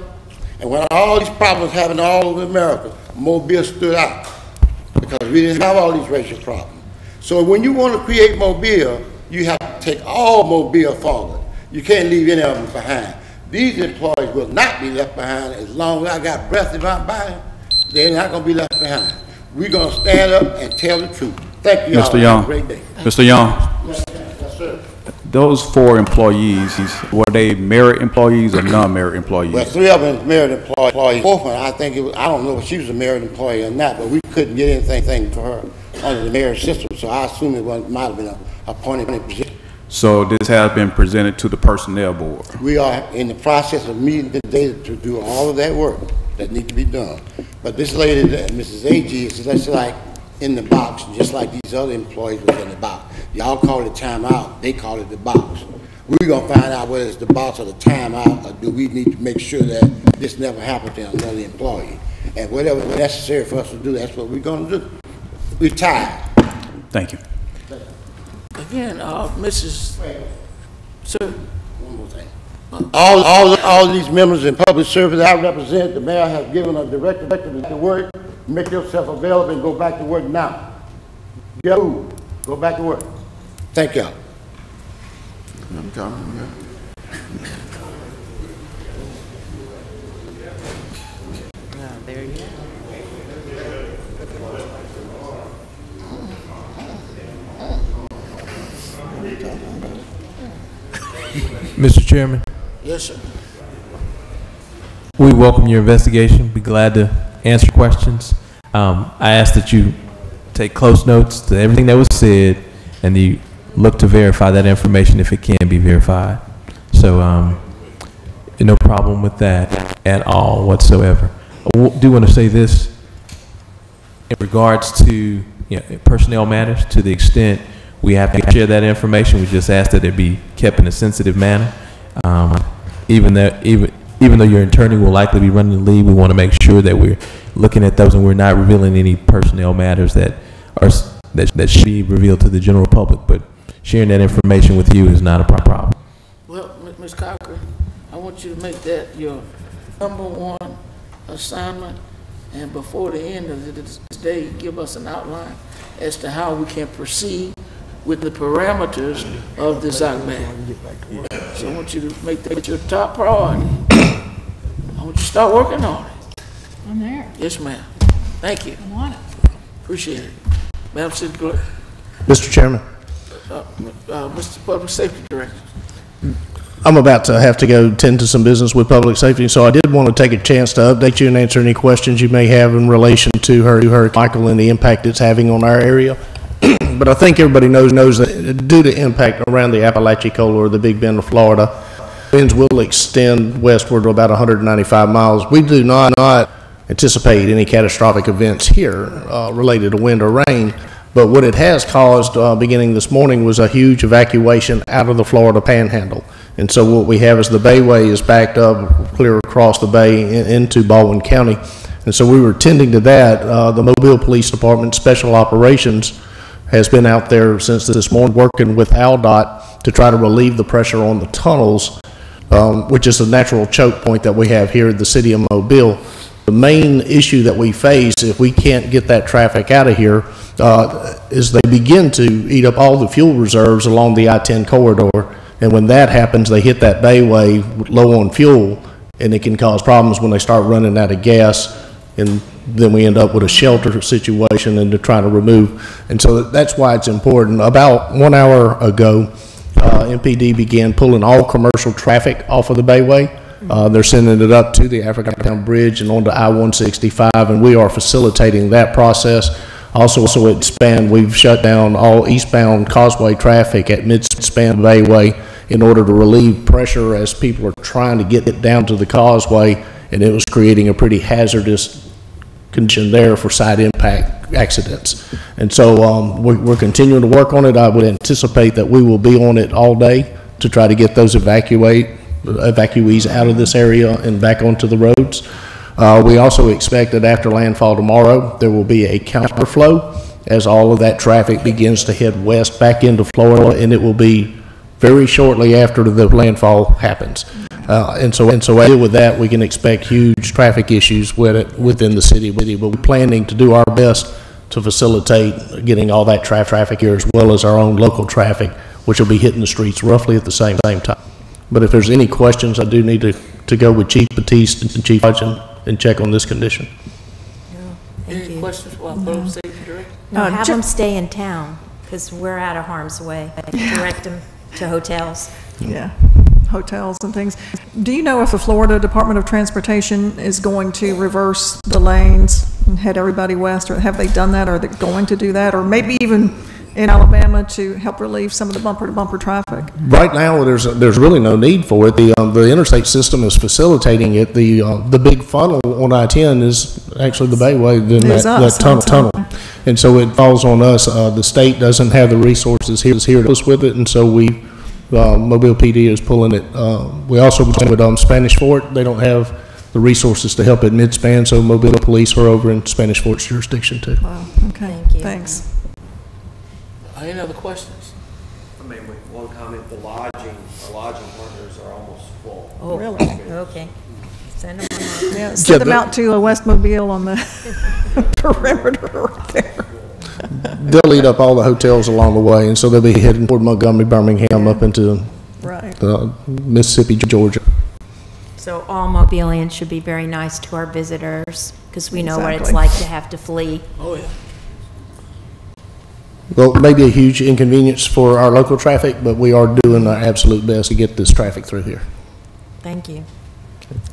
H: And when all these problems happened all over America, Mobile stood out because we didn't have all these racial problems. So when you want to create Mobile, you have to take all Mobile forward. You can't leave any of them behind. These employees will not be left behind as long as I got breath in my body. They're not going to be left behind. We're going to stand up and tell the truth. Thank you all.
E: Mr. Young.
H: Have a great day.
E: Mr. Young.
H: Yes, sir.
E: Those 4 employees, were they merit employees or non-merit employees?
H: Well, 3 of them merit employees. 4th one, I think I don't know if she was a merit employee or not, but we couldn't get anything for her under the merit system, so I assume it might have been an appointed position.
E: So this has been presented to the personnel board.
H: We are in the process of meeting today to do all of that work that needs to be done. But this lady, Mrs. A.G., is just like in the box, just like these other employees was in the box. Y'all call it timeout, they call it the box. We're going to find out whether it's the box or the timeout, or do we need to make sure that this never happened to another employee. And whatever is necessary for us to do, that's what we're going to do. We're tired.
E: Thank you.
B: Again, Mrs. Sir.
H: One more thing. All these members in public service I represent, the mayor has given a directive to work. Make yourself available and go back to work now. Go back to work. Thank y'all.
F: There you go.
T: Mr. Chairman,
B: Yes, sir.
T: we welcome your investigation. Be glad to answer questions. I ask that you take close notes to everything that was said, and you look to verify that information if it can be verified. So, no problem with that at all whatsoever. I do want to say this in regards to personnel matters. To the extent we have to share that information, we just ask that it be kept in a sensitive manner. Even though your attorney will likely be running the lead, we want to make sure that we're looking at those and we're not revealing any personnel matters that should be revealed to the general public. But sharing that information with you is not a problem.
B: Well, Ms. Cochran, I want you to make that your #1 assignment, and before the end of this day, give us an outline as to how we can proceed with the parameters of this ZOCMAC. So I want you to make that your top priority. I want you to start working on it.
U: I'm there.
B: Yes, ma'am. Thank you.
U: I'm on it.
B: Appreciate it. Madam City Clerk.
D: Mr. Chairman.
B: Mr. Public Safety Director.
D: I'm about to have to go tend to some business with public safety, so I did want to take a chance to update you and answer any questions you may have in relation to Hurricane Michael and the impact it's having on our area. But I think everybody knows that due to impact around the Apalachicola or the Big Bend of Florida, winds will extend westward to about 195 miles. We do not anticipate any catastrophic events here related to wind or rain, but what it has caused beginning this morning was a huge evacuation out of the Florida Panhandle. And so what we have is the Bayway is backed up clear across the bay into Baldwin County. And so we were tending to that. The Mobile Police Department Special Operations has been out there since this morning working with ALDOT to try to relieve the pressure on the tunnels, which is a natural choke point that we have here in the city of Mobile. The main issue that we face if we can't get that traffic out of here is they begin to eat up all the fuel reserves along the I-10 corridor. And when that happens, they hit that Bayway low on fuel, and it can cause problems when they start running out of gas. And then we end up with a shelter situation and to try to remove. And so that's why it's important. About 1 hour ago, MPD began pulling all commercial traffic off of the Bayway. They're sending it up to the Africatown Bridge and onto I-165, and we are facilitating that process. Also at Span, we've shut down all eastbound causeway traffic at mid-span Bayway in order to relieve pressure as people are trying to get it down to the causeway, and it was creating a pretty hazardous condition there for side impact accidents. And so we're continuing to work on it. I would anticipate that we will be on it all day to try to get those evacuees out of this area and back onto the roads. We also expect that after landfall tomorrow, there will be a counterflow as all of that traffic begins to head west back into Florida, and it will be very shortly after the landfall happens. And so with that, we can expect huge traffic issues within the city, but we're planning to do our best to facilitate getting all that traffic here, as well as our own local traffic, which will be hitting the streets roughly at the same time. But if there's any questions, I do need to go with Chief Batiste and Chief Hodgson and check on this condition.
B: Any questions for our Public Safety Director?
I: No, have them stay in town, because we're out of harm's way. Direct them to hotels.
G: Yeah, hotels and things. Do you know if the Florida Department of Transportation is going to reverse the lanes and head everybody west, or have they done that, or are they going to do that, or maybe even in Alabama to help relieve some of the bumper-to-bumper traffic? Right now,
D: there's really no need for it. The interstate system is facilitating it. The big funnel on I-10 is actually the Bayway, then that tunnel. And so it falls on us. The state doesn't have the resources here to help us with it, and so Mobile PD is pulling it. We also with Spanish Fort. They don't have the resources to help at mid-span, so Mobile Police are over in Spanish Fort's jurisdiction too.
G: Wow. Okay. Thank you. Thanks.
B: Any other questions?
L: I may make one comment. Our lodging partners are almost full.
I: Oh,
G: really?
I: Okay. Send them
G: out. Yeah, send them out to West Mobile on the perimeter right there.
D: They'll eat up all the hotels along the way, and so they'll be heading toward Montgomery, Birmingham, up into Mississippi, Georgia.
I: So all Mobilians should be very nice to our visitors, because we know what it's like to have to flee.
B: Oh, yeah.
D: Well, it may be a huge inconvenience for our local traffic, but we are doing our absolute best to get this traffic through here.
I: Thank you.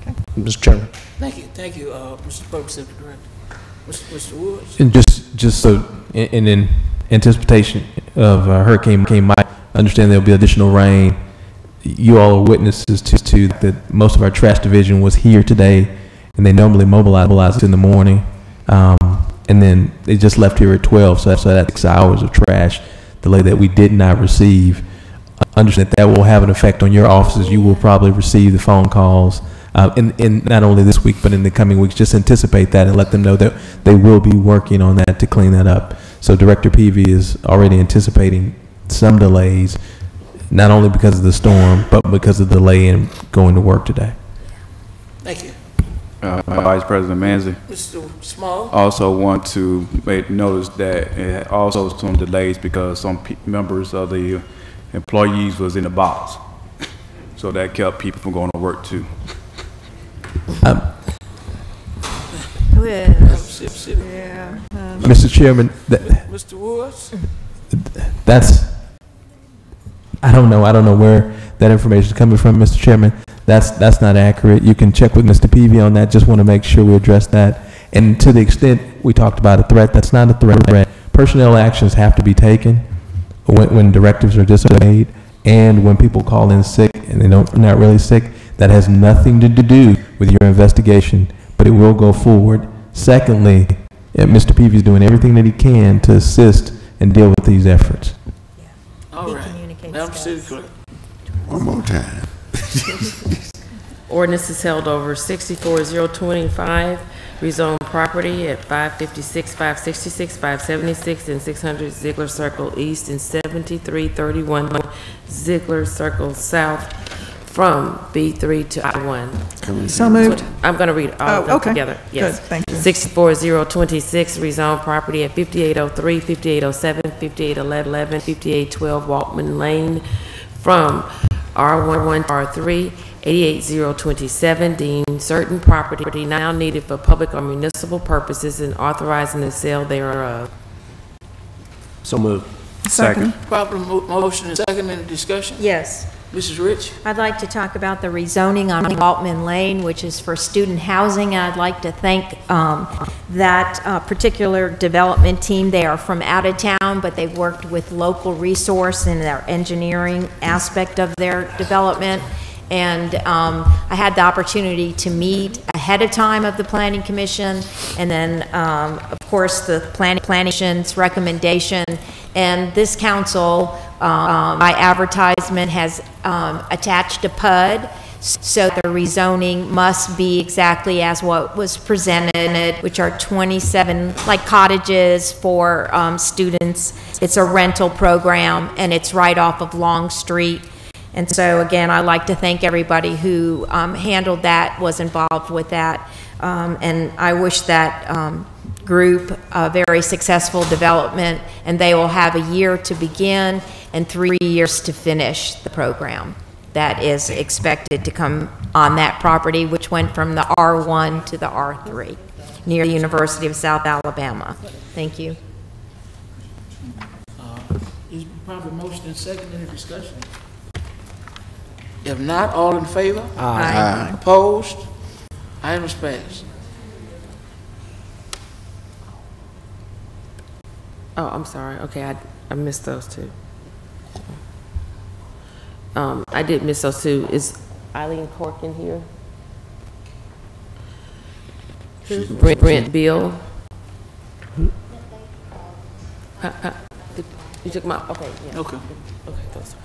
D: Okay. Mr. Chairman.
B: Thank you, Mr. Public Safety Director. Mr. Woods.
T: And just so, in anticipation of Hurricane Mike, I understand there'll be additional rain. You all are witnesses to that. Most of our trash division was here today, and they normally mobilize in the morning. And then they just left here at 12, so that's 6 hours of trash delay that we did not receive. Understand that will have an effect on your offices. You will probably receive the phone calls, in not only this week, but in the coming weeks. Just anticipate that and let them know that they will be working on that to clean that up. So Director Peavy is already anticipating some delays, not only because of the storm, but because of the delay in going to work today.
B: Thank you.
E: Vice President Manzi.
B: Mr. Small.
E: Also want to make notice that it also some delays because some members of the employees was in the box. So that kept people from going to work too.
T: Mr. Chairman,
B: Mr. Woods.
T: I don't know where that information is coming from, Mr. Chairman, that's not accurate. You can check with Mr. Peavy on that. Just want to make sure we address that. And to the extent we talked about a threat, that's not a threat. Personnel actions have to be taken when directives are disobeyed, and when people call in sick and they're not really sick. That has nothing to do with your investigation, but it will go forward. Secondly, Mr. Peavy is doing everything that he can to assist and deal with these efforts.
B: All right. Madam City Clerk.
C: One more time.
F: Ordinance is held over 64025, rezone property at 556, 566, 576, and 600 Ziegler Circle East and 7331 Ziegler Circle South from B3 to I1.
G: So moved.
F: I'm going to read all of them together. Yes.
G: Good, thank you.
F: 64026, rezone property at 5803, 5807, 5811, 5812 Walkman Lane from R11 to R3. 88027, deemed certain property now needed for public or municipal purposes and authorizing the sale thereof.
D: So moved.
U: Second.
B: Proper motion and second in the discussion?
I: Yes.
B: Mrs. Rich?
I: I'd like to talk about the rezoning on Altman Lane, which is for student housing. I'd like to thank that particular development team. They are from out of town, but they've worked with local resource in their engineering aspect of their development. And I had the opportunity to meet ahead of time of the Planning Commission, and then, of course, the Planning Commission's recommendation. And this council, by advertisement, has attached a PUD, so the rezoning must be exactly as what was presented, which are 27 like cottages for students. It's a rental program, and it's right off of Long Street. And so, again, I'd like to thank everybody who handled that, was involved with that. And I wish that group a very successful development, and they will have a year to begin and 3 years to finish the program that is expected to come on that property, which went from the R1 to the R3, near the University of South Alabama. Thank you.
B: Is proper motion and second in the discussion? If not, all in favor?
I: Aye.
B: Opposed? Items passed.
F: Oh, I'm sorry. Okay, I missed those two. I did miss those two. Is Eileen Corkin here? Brent Bill. You took my, okay, yeah.
B: Okay.
F: Okay, those are.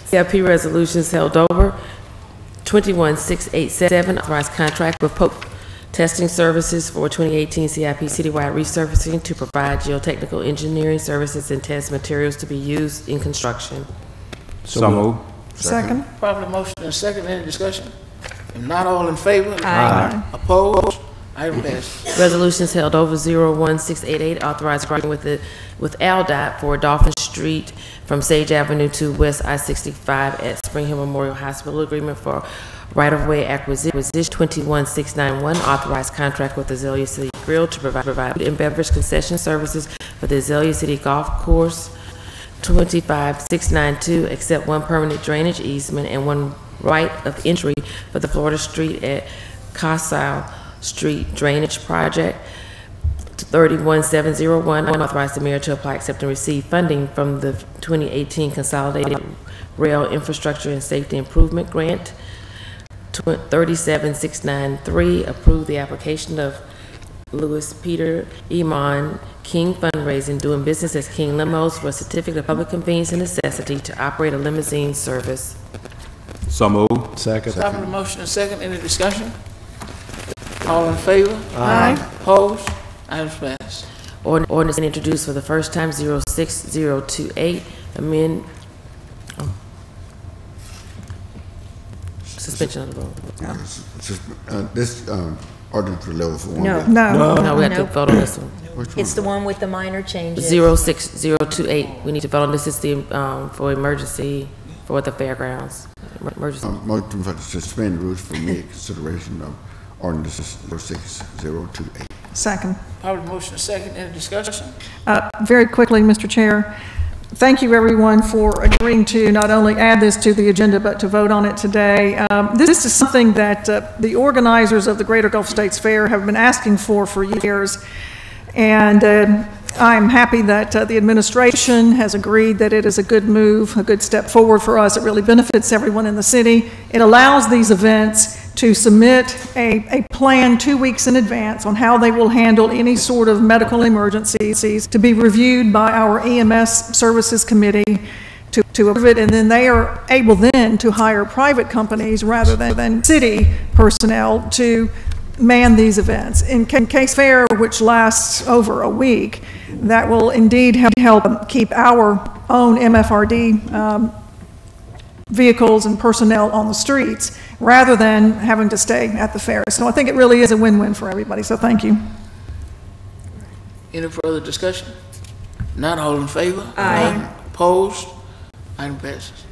F: CIP resolutions held over. 21687, authorized contract with Pope Testing Services for 2018 CIP citywide resurfacing to provide geotechnical engineering services and test materials to be used in construction.
E: So moved.
G: Second.
B: Proper motion and second in the discussion? If not, all in favor?
F: Aye.
B: Opposed? Item passed.
F: Resolutions held over 01688, authorized agreement with ALDOT for Dolphin Street from Sage Avenue to West I-65 at Spring Hill Memorial Hospital. Agreement for right-of-way acquisition. 21691, authorized contract with Azalea City Grill to provide food and beverage concession services for the Azalea City Golf Course. 25692, accept one permanent drainage easement and one right of entry for the Florida Street at Casile Street Drainage Project. 31701, authorize the mayor to apply, accept, and receive funding from the 2018 Consolidated Rail Infrastructure and Safety Improvement Grant. 37693, approve the application of Louis Peter Iman King Fundraising, doing business as King Limos, for a certificate of public convenience and necessity to operate a limousine service.
E: So moved.
D: Second.
B: Proper motion and second in the discussion? All in favor?
G: Aye.
B: Opposed? Items passed.
F: Ordinance introduced for the first time, 06028, amend, suspension of the rule.
C: This ordinance for level 4.
I: No.
F: No, we have to vote on this one.
I: It's the one with the minor changes.
F: 06028, we need to vote on this. Is the, for emergency, for the fairgrounds. Emergency.
C: Motion for the suspend rules for immediate consideration of ordinance 06028.
G: Second.
B: Probably motion and second. Any discussion?
G: Very quickly, Mr. Chair, thank you everyone for agreeing to not only add this to the agenda, but to vote on it today. This is something that the organizers of the Greater Gulf States Fair have been asking for years. And I'm happy that the administration has agreed that it is a good move, a good step forward for us. It really benefits everyone in the city. It allows these events to submit a plan 2 weeks in advance on how they will handle any sort of medical emergencies, to be reviewed by our EMS Services Committee to approve it, and then they are able then to hire private companies rather than city personnel to man these events. In case fair, which lasts over a week, that will indeed help keep our own MFRD vehicles and personnel on the streets rather than having to stay at the fair. So I think it really is a win-win for everybody, so thank you.
B: Any further discussion? Not all in favor?
F: Aye.
B: Opposed? Item passes.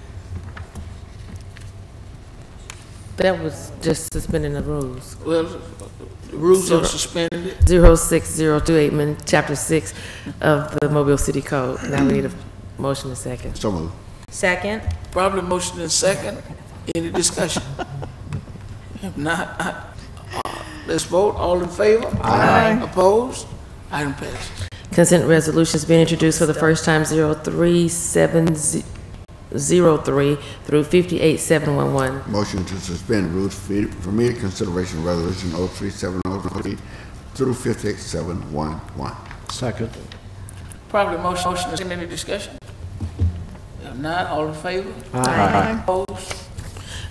F: That was just suspending the rules.
B: Well, the rules are suspended.
F: 06028, Chapter 6 of the Mobile City Code. Now we need a motion and second.
H: So moved.
F: Second.
B: Probably motion and second. Any discussion? If not, let's vote. All in favor?
G: Aye.
B: Opposed? Item passes.
F: Consent resolutions being introduced for the first time, 03703 through 58711.
C: Motion to suspend rules for immediate consideration of resolution 03703 through 58711.
H: Second.
B: Probably motion and second. Any discussion? If not, all in favor?
G: Aye.
B: Opposed?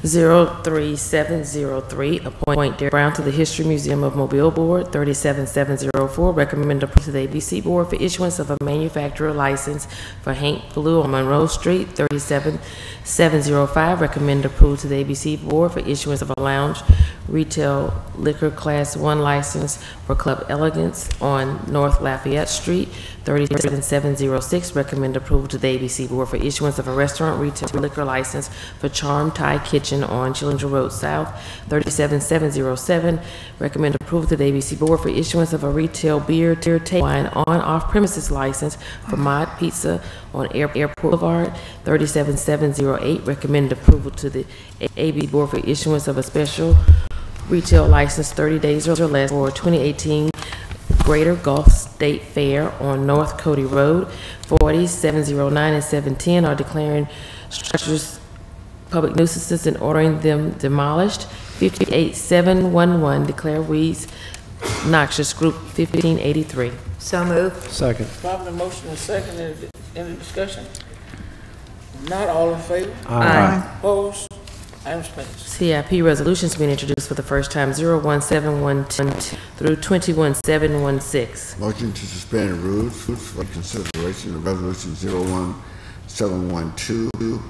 F: 03703, appoint Derek Brown to the History Museum of Mobile Board. 37704, recommend approval to the ABC Board for issuance of a manufacturer license for Hank Blue on Monroe Street. 37705, recommend approval to the ABC Board for issuance of a lounge retail liquor Class 1 license for Club Elegance on North Lafayette Street. 37706, recommend approval to the ABC Board for issuance of a restaurant retail liquor license for Charm Thai Kitchen on Chillinger Road South. 37707, recommend approval to the ABC Board for issuance of a retail beer, table wine on off-premises license for Mod Pizza on Airport Boulevard. 37708, recommend approval to the AB Board for issuance of a special retail license 30 days or less for 2018 Greater Gulf State Fair on North Cody Road. 4709 and 710 are declaring structures public nuisances and ordering them demolished. 58711, declare weeds noxious, group 1583.
R: So moved.
H: Second.
B: Probably motion and second. Any discussion? Not all in favor?
F: Aye.
B: Opposed? Items passed.
F: CIP resolutions being introduced for the first time, 01712 through 21716.
C: Motion to suspend rules for consideration of resolution 01712,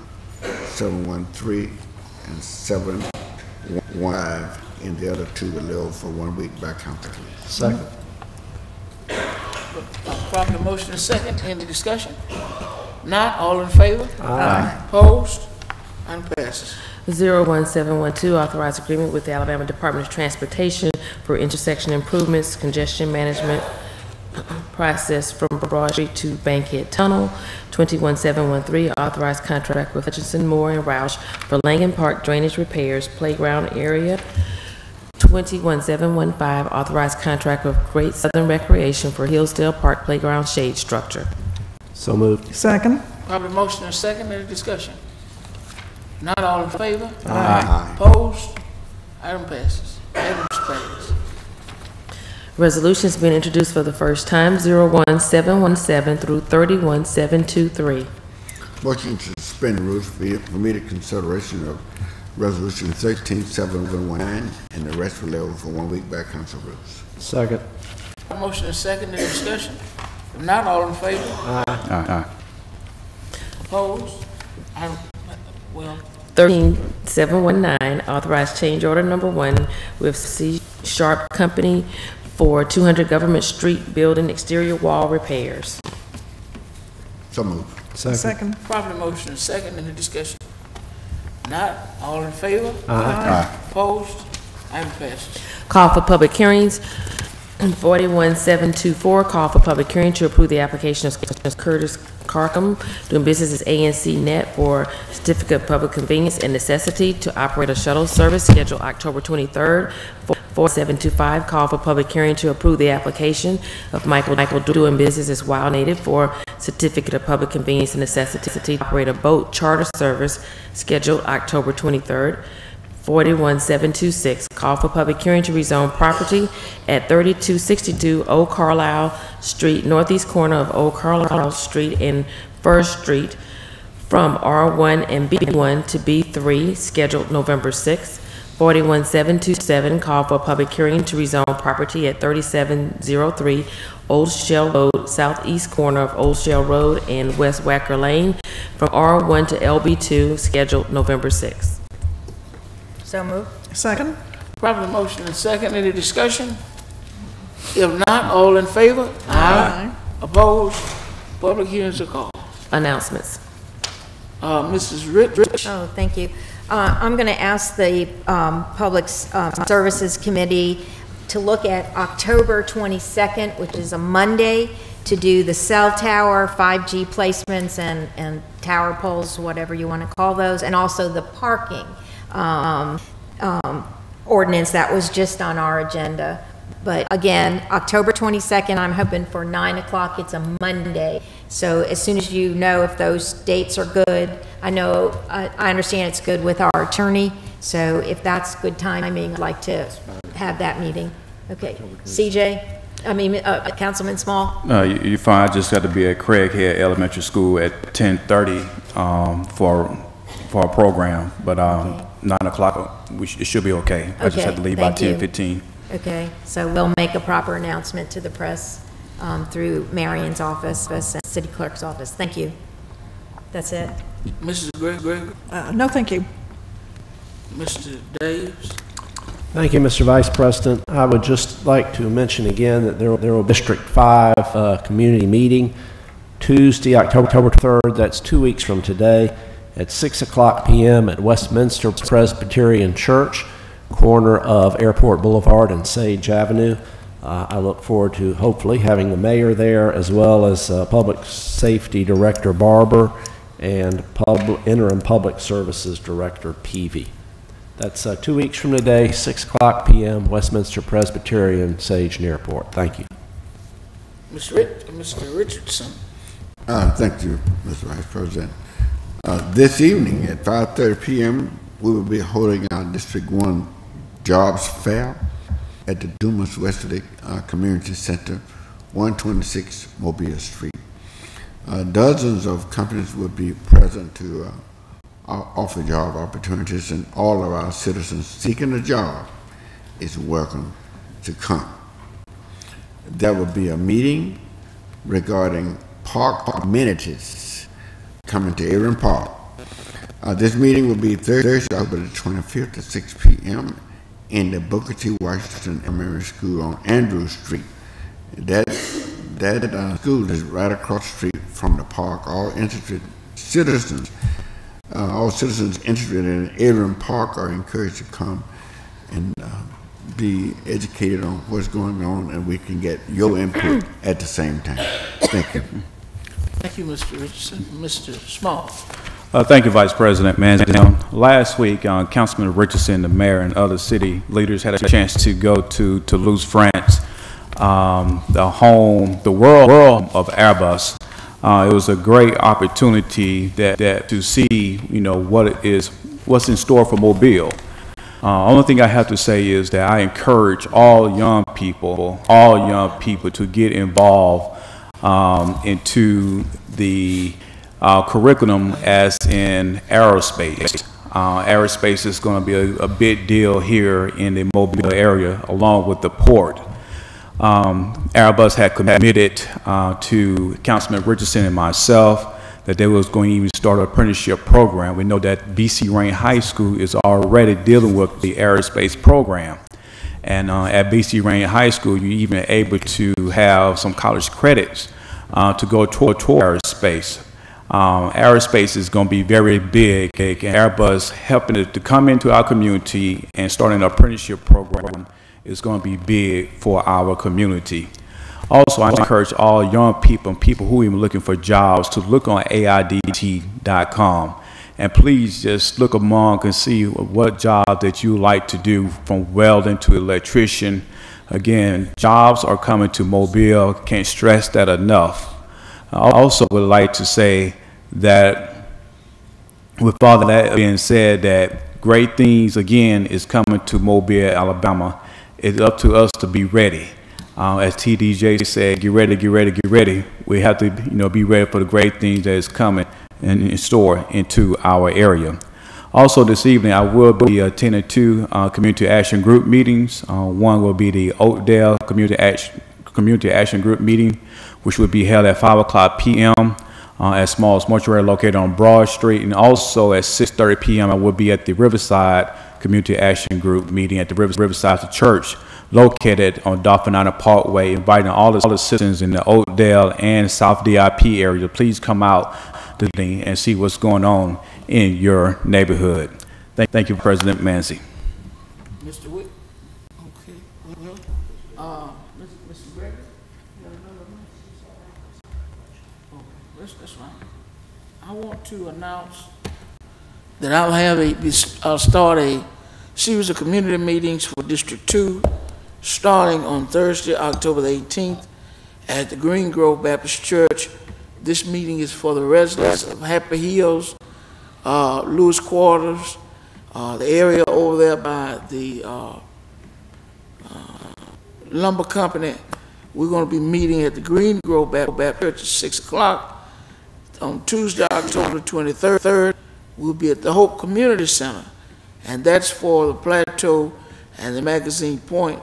C: 713, and 715, and the other two will live for 1 week by council.
H: Second.
B: Probably motion and second. Any discussion? Not all in favor?
H: Aye.
B: Opposed? Item passes.
F: 01712, authorized agreement with the Alabama Department of Transportation for intersection improvements, congestion management process from Broad Street to Bankhead Tunnel. 21713, authorized contract with Hutchinson, Moore, and Roush for Langen Park drainage repairs, playground area. 21715, authorized contract with Great Southern Recreation for Hillsdale Park playground shade structure.
H: So moved.
G: Second.
B: Probably motion and second. Any discussion? Not all in favor?
H: Aye.
B: Opposed? Item passes. Items passed.
F: Resolutions being introduced for the first time, 01717 through 31723.
C: Motion to suspend rules for immediate consideration of resolution 13719, and the rest will live for 1 week by council rules.
H: Second.
B: Motion and second. Any discussion? If not, all in favor?
H: Aye.
B: Opposed? Well,
F: 13719, authorized change order number 1 with C Sharp Company for 200 Government Street building exterior wall repairs.
C: So moved.
G: Second.
B: probably motion and second. Any discussion? Not all in favor?
H: Aye.
B: Opposed? Item passes.
F: Call for public hearings 41724, call for public hearing to approve the application of Curtis Carcom, doing business as ANC Net, for certificate of public convenience and necessity to operate a shuttle service scheduled October 23rd. 4725, call for public hearing to approve the application of Michael doing business as Wild Native for certificate of public convenience and necessity to operate a boat charter service scheduled October 23rd. 41726, call for public hearing to rezone property at 3262 Old Carlisle Street, northeast corner of Old Carlisle Street and First Street, from R1 and B1 to B3, scheduled November 6th. 41727, call for public hearing to rezone property at 3703 Old Shell Road, southeast corner of Old Shell Road and West Wacker Lane, from R1 to LB2, scheduled November 6th.
I: So moved.
G: Second.
B: Properly motion and second. Any discussion? If not, all in favor? Aye. Opposed? Public hearings are called.
F: Announcements.
B: Mrs. Rich.
I: Oh, thank you. I'm going to ask the Public Services Committee to look at October 22nd, which is a Monday, to do the cell tower, 5G placements, and tower poles, whatever you want to call those, and also the parking ordinance that was just on our agenda. But again, October 22nd, I'm hoping for 9 o'clock. It's a Monday. So as soon as you know if those dates are good, I know, I understand it's good with our attorney. So if that's good timing, I'd like to have that meeting. Okay, Councilman Small?
E: You're fine. I just got to be at Craighead Elementary School at 10:30 for a program, but 9 o'clock, it should be okay. I just have to leave by 10:15.
I: Okay, so we'll make a proper announcement to the press through Marion's office and City Clerk's office. Thank you. That's it.
B: Mrs. Gregory?
G: No, thank you.
B: Mr. Davis?
J: Thank you, Mr. Vice President. I would just like to mention again that there will be District 5 community meeting Tuesday, October 3rd. That's 2 weeks from today at 6:00 p.m. at Westminster Presbyterian Church, corner of Airport Boulevard and Sage Avenue. I look forward to hopefully having the mayor there, as well as Public Safety Director Barber and Interim Public Services Director Peavy. That's 2 weeks from today, 6:00 p.m., Westminster Presbyterian, Sage and Airport. Thank you.
B: Mr. Richardson.
C: Thank you, Mr. Vice President. This evening at 5:30 p.m., we will be holding our District 1 Jobs Fair at the Dumas Westerly Community Center, 126 Mobile Street. Dozens of companies will be present to offer job opportunities, and all of our citizens seeking a job is welcome to come. There will be a meeting regarding park amenities coming to Aaron Park. This meeting will be Thursday, October the 25th at 6 p.m. in the Booker T. Washington Elementary School on Andrews Street. That school is right across the street from the park. All citizens interested in Aaron Park are encouraged to come and be educated on what's going on, and we can get your input at the same time. Thank you.
B: Thank you, Mr. Richardson. Mr. Small.
E: Thank you, Vice President Manzione. Last week, Councilman Richardson, the mayor, and other city leaders had a chance to go to Toulouse, France, the world of Airbus. It was a great opportunity that to see, what's in store for Mobile. Only thing I have to say is that I encourage all young people to get involved into the curriculum as in aerospace. Aerospace is going to be a big deal here in the Mobile area, along with the port. Airbus had committed to Councilman Richardson and myself that they was going to even start an apprenticeship program. We know that BC Rain High School is already dealing with the aerospace program. And at BC Rain High School, you're even able to have some college credits to go toward aerospace. Aerospace is going to be very big, and Airbus helping it to come into our community and start an apprenticeship program is going to be big for our community. Also, I encourage all young people and people who are even looking for jobs to look on AIDT.com. And please just look among and see what job that you like to do, from welding to electrician. Again, jobs are coming to Mobile. Can't stress that enough. I also would like to say that with all that being said, that great things, again, is coming to Mobile, Alabama. It's up to us to be ready. As TDJ said, get ready, get ready, get ready. We have to, be ready for the great things that is coming and in store into our area. Also this evening, I will be attending 2 community action group meetings. One will be the Oakdale Community Action Group meeting, which will be held at 5:00 p.m. At Smalls Mortuary located on Broad Street, and also at 6:30 p.m. I will be at the Riverside Community Action Group meeting at the Riverside Church, located on Dolphin Island Parkway, inviting all the citizens in the Oakdale and South DIP area. Please come out and see what's going on in your neighborhood. Thank you, President Manzi.
B: Mr. Wick? Okay. Well, Mr. Gregory? You got another one? Okay, that's fine. I want to announce that I'll start a series of community meetings for District 2, starting on Thursday, October the 18th, at the Green Grove Baptist Church. This meeting is for the residents of Happy Hills, Lewis Quarters, the area over there by the lumber company. We're going to be meeting at the Green Grove Baptist Church at 6 o'clock. On Tuesday, October 23rd, we'll be at the Hope Community Center, and that's for the Plateau and the Magazine Point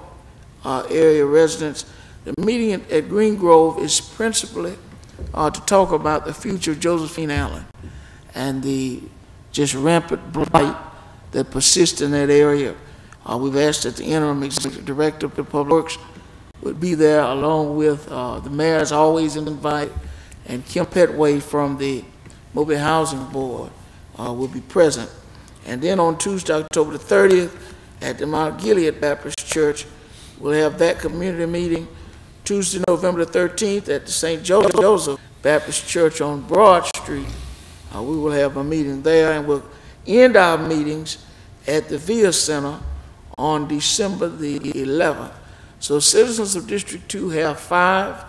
B: area residents. The meeting at Green Grove is principally to talk about the future of Josephine Allen and the just rampant blight that persists in that area. We've asked that the interim executive director of the Public Works would be there, along with the mayor is always invited, and Kim Petway from the Mobile Housing Board will be present. And then on Tuesday, October the 30th, at the Mount Gilead Baptist Church, we'll have that community meeting. Tuesday, November the 13th, at the St. Joseph Baptist Church on Broad Street, we will have a meeting there, and we'll end our meetings at the Via Center on December the 11th. So citizens of District 2 have 5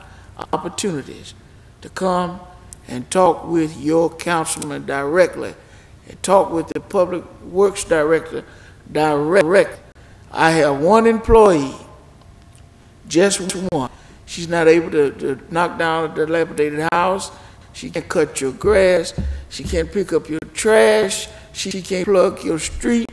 B: opportunities to come and talk with your councilman directly, and talk with the Public Works Director directly. I have 1 employee, just 1. She's not able to knock down a dilapidated house. She can't cut your grass. She can't pick up your trash. She can't plug your street.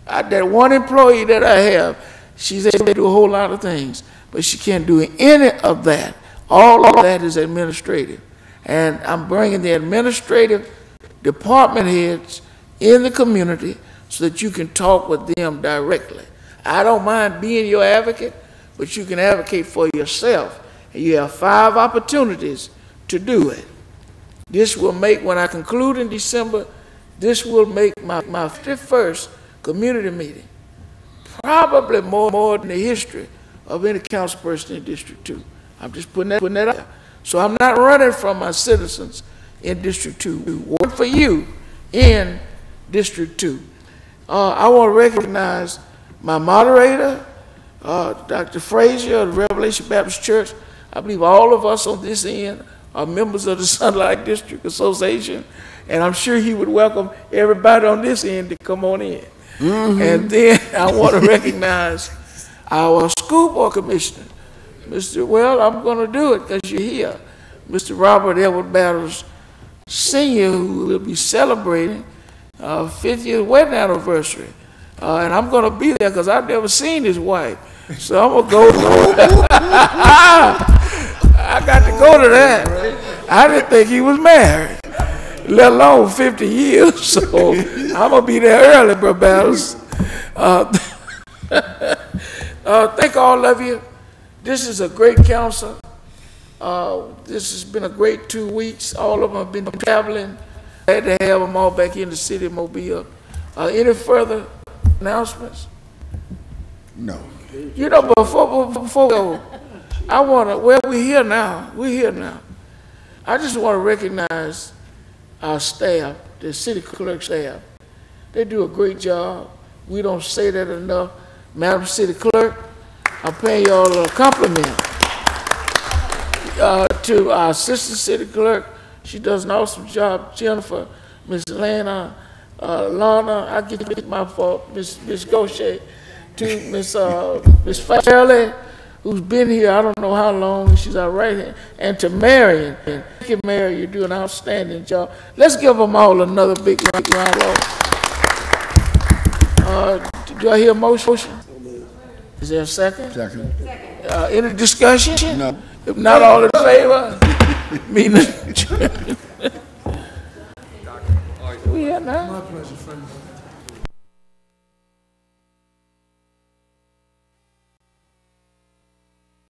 B: That 1 employee that I have, she's able to do a whole lot of things, but she can't do any of that. All of that is administrative. And I'm bringing the administrative department heads in the community so that you can talk with them directly. I don't mind being your advocate, but you can advocate for yourself. And you have 5 opportunities to do it. This will make, when I conclude in December, this will make my 51st community meeting, probably more than the history of any council person in District 2. I'm just putting that out there. So I'm not running from my citizens in District 2. Work for you in District 2. I want to recognize my moderator, Dr. Frazier of the Revelation Baptist Church. I believe all of us on this end are members of the Sunlight District Association, and I'm sure he would welcome everybody on this end to come on in. And then I want to recognize our school board commissioner, well, I'm going to do it because you're here, Mr. Robert Edward Battles Sr., who will be celebrating 50th wedding anniversary. And I'm going to be there because I've never seen his wife. So I'm going to go. I got to go to that. I didn't think he was married, let alone 50 years. So I'm going to be there early, Bro Battles. Thank all of you. This is a great council. This has been a great 2 weeks. All of them have been traveling. Glad to have them all back in the city of Mobile. Any further announcements?
C: No.
B: You know, before we go, I want to, well, we're here now. I just want to recognize our staff, the city clerk staff. They do a great job. We don't say that enough. Madam City Clerk, I'm paying you all a compliment. To our assistant city clerk, she does an awesome job. Jennifer, Miss Lana, Lana, I get my fault, Miss Gaucher, to Miss Fairley, who's been here I don't know how long, she's our right hand, and to Marion. Thank you, Mary, you do an outstanding job. Let's give them all another big round of applause. Do I hear a motion? Is there a second?
C: Second.
B: Any discussion?
C: No.
B: If not, all in favor? Meeting adjourned. We here now?
A: My pleasure, friend.